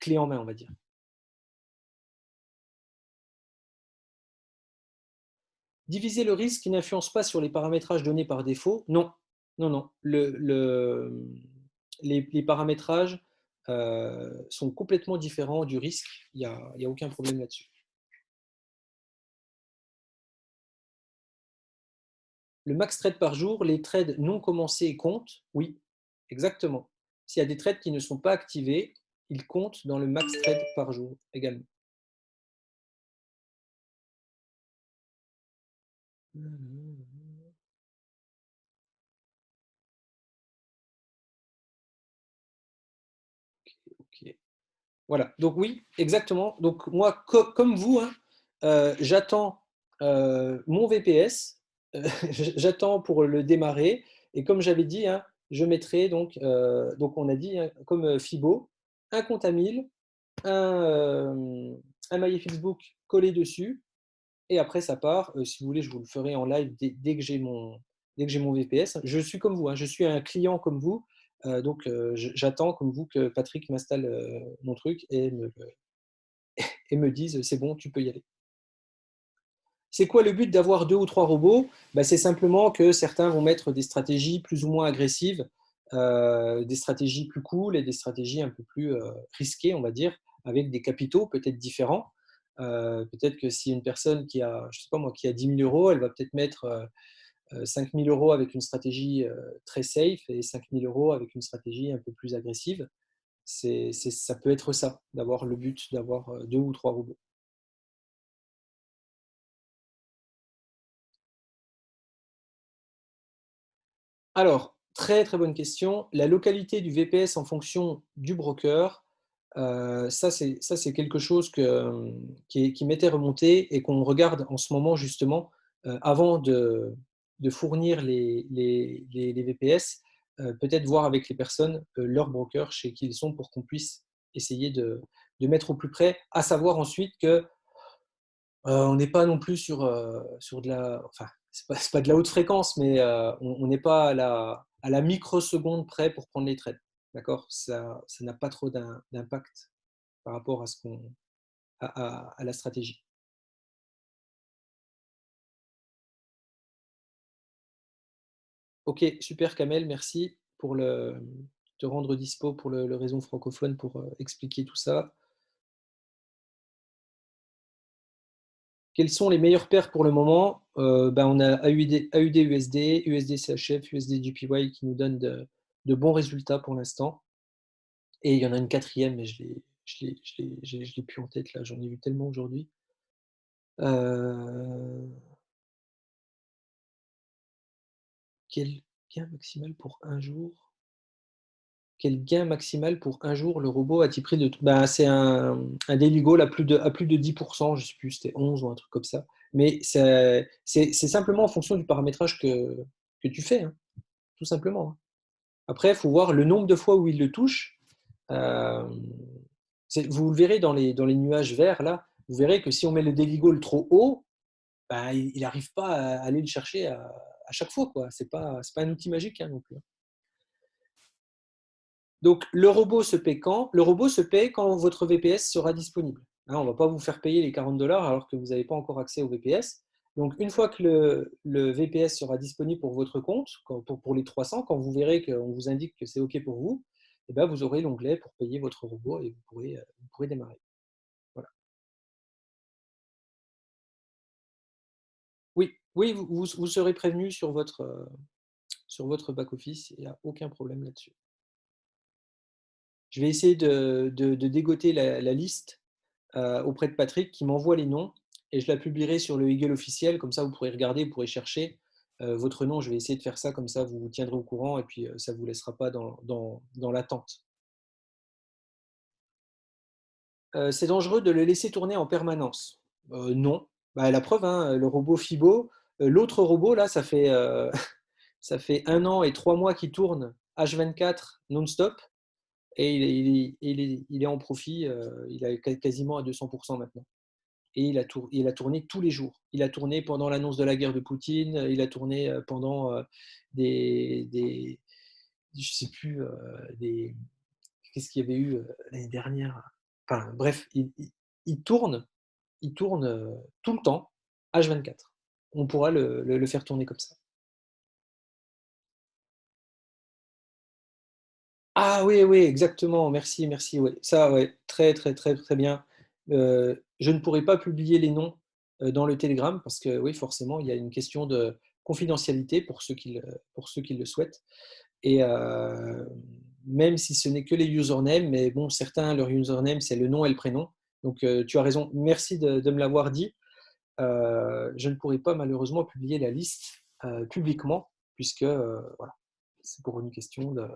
clés en main, on va dire. Diviser le risque qui n'influence pas sur les paramétrages donnés par défaut? Non, non, non. Les paramétrages sont complètement différents du risque. Il n'y a aucun problème là-dessus. Le max trade par jour, les trades non commencés comptent? Oui, exactement. S'il y a des trades qui ne sont pas activés, ils comptent dans le max trade par jour également. Ok. Voilà, donc oui, exactement. Donc moi, comme vous, hein, j'attends mon VPS, j'attends pour le démarrer, et comme j'avais dit, hein, je mettrai donc on a dit, hein, comme Fibo, un compte à 1000, un maillet Facebook collé dessus, et après ça part. Si vous voulez, je vous le ferai en live dès que j'ai mon VPS. Je suis comme vous, hein, je suis un client comme vous, donc j'attends comme vous que Patrick m'installe mon truc et me dise c'est bon, tu peux y aller. C'est quoi le but d'avoir 2 ou 3 robots? C'est simplement que certains vont mettre des stratégies plus ou moins agressives, des stratégies plus cool et des stratégies un peu plus risquées, on va dire, avec des capitaux peut-être différents. Peut-être que si une personne qui a, je sais pas moi, qui a 10 000 euros, elle va peut-être mettre 5 000 € avec une stratégie très safe et 5 000 € avec une stratégie un peu plus agressive. Ça peut être ça, d'avoir le but d'avoir 2 ou 3 robots. Alors, très très bonne question. La localité du VPS en fonction du broker, ça c'est quelque chose qui m'était remonté et qu'on regarde en ce moment justement avant de fournir les VPS, peut-être voir avec les personnes leur broker chez qui ils sont pour qu'on puisse essayer de mettre au plus près, à savoir ensuite que on n'est pas non plus sur de la, enfin, c'est pas de la haute fréquence, mais on n'est pas à la microseconde près pour prendre les trades. D'accord? Ça n'a pas trop d'impact par rapport à la stratégie. Ok, super Kamel, merci pour te rendre dispo pour le réseau francophone pour expliquer tout ça. Quelles sont les meilleures paires pour le moment? On a AUD USD, USD CHF, USD JPY qui nous donnent de bons résultats pour l'instant. Et il y en a une quatrième, mais je l'ai plus en tête là, j'en ai vu tellement aujourd'hui. Quel gain maximal pour un jour? Quel gain maximal pour un jour le robot a-t-il pris de... c'est un daily goal à plus de 10%, je ne sais plus, c'était 11 ou un truc comme ça. Mais c'est simplement en fonction du paramétrage que tu fais, hein, tout simplement. Hein. Après, il faut voir le nombre de fois où il le touche. Vous le verrez dans les nuages verts, là, vous verrez que si on met le daily goal trop haut, il n'arrive pas à aller le chercher à chaque fois. Ce n'est pas un outil magique hein, non plus. Donc, le robot se paie quand? Le robot se paie quand votre VPS sera disponible. Hein, on ne va pas vous faire payer les 40 $ alors que vous n'avez pas encore accès au VPS. Donc, une fois que le VPS sera disponible pour votre compte, pour les 300, quand vous verrez qu'on vous indique que c'est OK pour vous, eh bien, vous aurez l'onglet pour payer votre robot et vous pourrez démarrer. Voilà. Oui, oui, vous serez prévenu sur votre back-office. Il n'y a aucun problème là-dessus. Je vais essayer de dégoter la liste auprès de Patrick qui m'envoie les noms et je la publierai sur le Eagle officiel. Comme ça, vous pourrez regarder, vous pourrez chercher votre nom. Je vais essayer de faire ça, comme ça, vous vous tiendrez au courant et puis ça ne vous laissera pas dans l'attente. C'est dangereux de le laisser tourner en permanence. Non. La preuve, hein, le robot Fibo, l'autre robot, là, ça fait, ça fait 1 an et 3 mois qu'il tourne H24 non-stop et il est en profit, il est quasiment à 200% maintenant. Et il a tourné tous les jours. Il a tourné pendant l'annonce de la guerre de Poutine, il a tourné pendant je sais plus, qu'est-ce qu'il y avait eu l'année dernière. Enfin, bref, il tourne tout le temps, H24. On pourra le faire tourner comme ça. Ah oui, oui, exactement. Merci, merci. Ouais. Ça, ouais, très, très, très, très bien. Je ne pourrai pas publier les noms dans le Telegram parce que oui, forcément, il y a une question de confidentialité pour ceux qui le souhaitent. Et même si ce n'est que les usernames, mais bon, certains, leur username, c'est le nom et le prénom. Donc, tu as raison. Merci de me l'avoir dit. Je ne pourrai pas malheureusement publier la liste publiquement puisque voilà, c'est pour une question de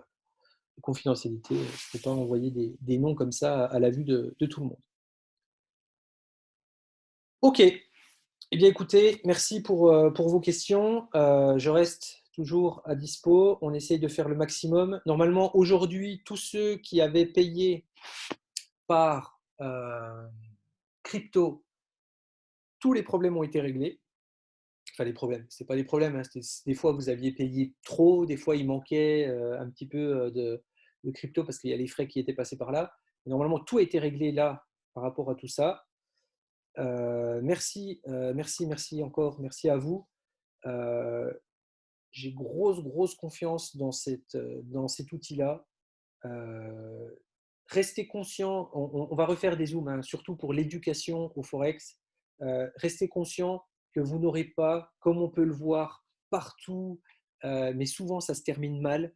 confidentialité. Je ne peux pas envoyer des noms comme ça à la vue de tout le monde. Ok. Eh bien, écoutez, merci pour vos questions. Je reste toujours à dispo. On essaye de faire le maximum. Normalement, aujourd'hui, tous ceux qui avaient payé par crypto, tous les problèmes ont été réglés. Enfin, les problèmes, ce n'est pas des problèmes. Hein. Des fois, vous aviez payé trop. Des fois, il manquait un petit peu de crypto parce qu'il y a les frais qui étaient passés par là. Mais normalement, tout a été réglé là par rapport à tout ça. Merci encore. Merci à vous. J'ai grosse confiance dans cet outil-là. Restez conscient, on va refaire des zooms, hein, surtout pour l'éducation au Forex. Restez conscient que vous n'aurez pas, comme on peut le voir partout, mais souvent ça se termine mal.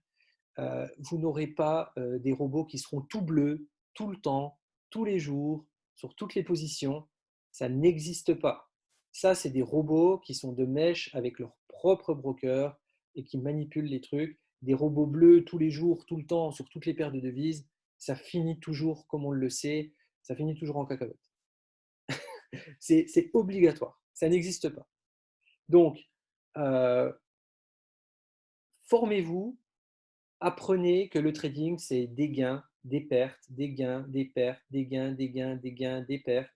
Vous n'aurez pas des robots qui seront tout bleus, tout le temps, tous les jours, sur toutes les positions. Ça n'existe pas. Ça, c'est des robots qui sont de mèche avec leur propre broker et qui manipulent les trucs. Des robots bleus tous les jours, tout le temps, sur toutes les paires de devises. Ça finit toujours, comme on le sait, ça finit toujours en cacahuète. C'est obligatoire. Ça n'existe pas. Donc, formez-vous, apprenez que le trading, c'est des gains, des pertes, des gains, des pertes, des gains, des gains, des gains, des pertes.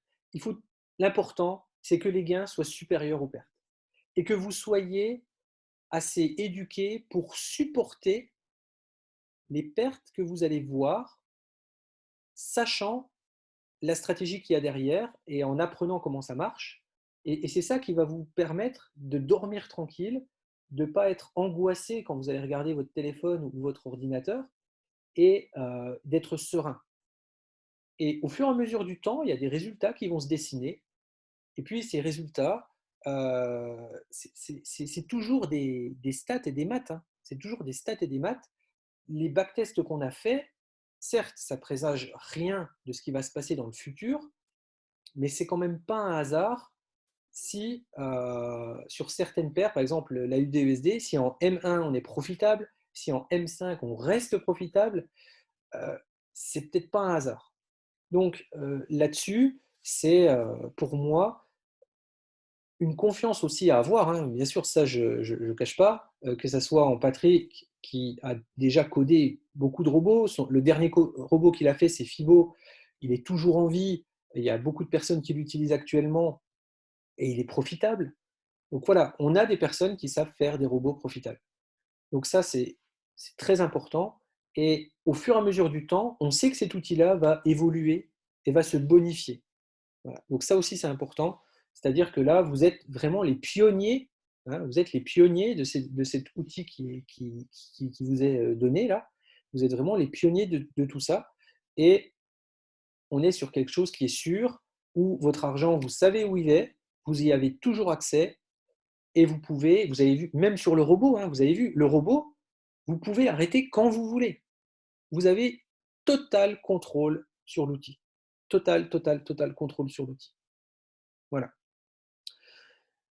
L'important, c'est que les gains soient supérieurs aux pertes et que vous soyez assez éduqué pour supporter les pertes que vous allez voir, sachant la stratégie qu'il y a derrière et en apprenant comment ça marche. Et c'est ça qui va vous permettre de dormir tranquille, de ne pas être angoissé quand vous allez regarder votre téléphone ou votre ordinateur et d'être serein. Et au fur et à mesure du temps, il y a des résultats qui vont se dessiner. Et puis ces résultats, c'est toujours des stats et des maths. Hein. C'est toujours des stats et des maths. Les backtests qu'on a faits, certes, ça présage rien de ce qui va se passer dans le futur, mais c'est quand même pas un hasard si sur certaines paires, par exemple la USD, si en M1 on est profitable, si en M5 on reste profitable, c'est peut-être pas un hasard. Donc là-dessus, c'est pour moi une confiance aussi à avoir. Hein. Bien sûr, ça je ne cache pas, que ce soit en Patrick qui a déjà codé beaucoup de robots. Le dernier robot qu'il a fait, c'est Fibo. Il est toujours en vie. Il y a beaucoup de personnes qui l'utilisent actuellement et il est profitable. Donc voilà, on a des personnes qui savent faire des robots profitables. Donc ça, c'est très important. Et au fur et à mesure du temps, on sait que cet outil-là va évoluer et va se bonifier. Voilà. Donc ça aussi, c'est important. C'est-à-dire que là, vous êtes vraiment les pionniers. Hein, vous êtes les pionniers de cet outil qui vous est donné là. Vous êtes vraiment les pionniers de tout ça. Et on est sur quelque chose qui est sûr, où votre argent, vous savez où il est, vous y avez toujours accès. Et vous avez vu, même sur le robot, hein, vous avez vu, le robot, vous pouvez arrêter quand vous voulez. Vous avez total contrôle sur l'outil. Total contrôle sur l'outil. Voilà.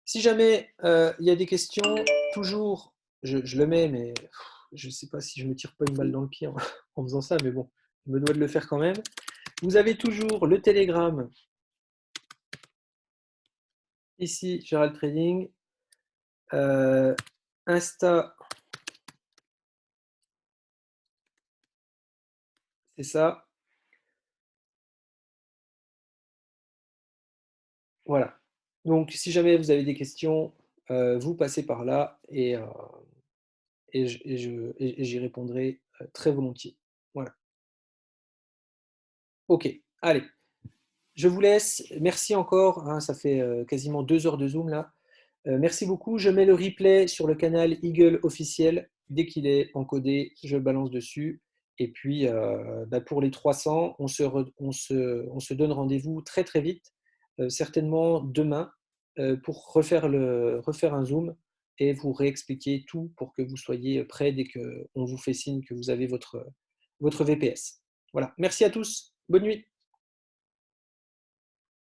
Si jamais il y a des questions, toujours, je le mets, mais je ne sais pas si je ne me tire pas une balle dans le pied en faisant ça, mais bon, je me dois de le faire quand même. Vous avez toujours le Telegram, ici, Gérald Trading, Insta, c'est ça. Voilà. Donc, si jamais vous avez des questions, vous passez par là et j'y répondrai très volontiers. Voilà. Ok, allez. Je vous laisse. Merci encore. Hein, ça fait quasiment 2 heures de Zoom là. Merci beaucoup. Je mets le replay sur le canal Eagle officiel. Dès qu'il est encodé, je balance dessus. Et puis, pour les 300, on se donne rendez-vous très très vite, certainement demain, pour refaire un Zoom et vous réexpliquer tout pour que vous soyez prêts dès qu'on vous fait signe que vous avez votre VPS. Voilà. Merci à tous. Bonne nuit.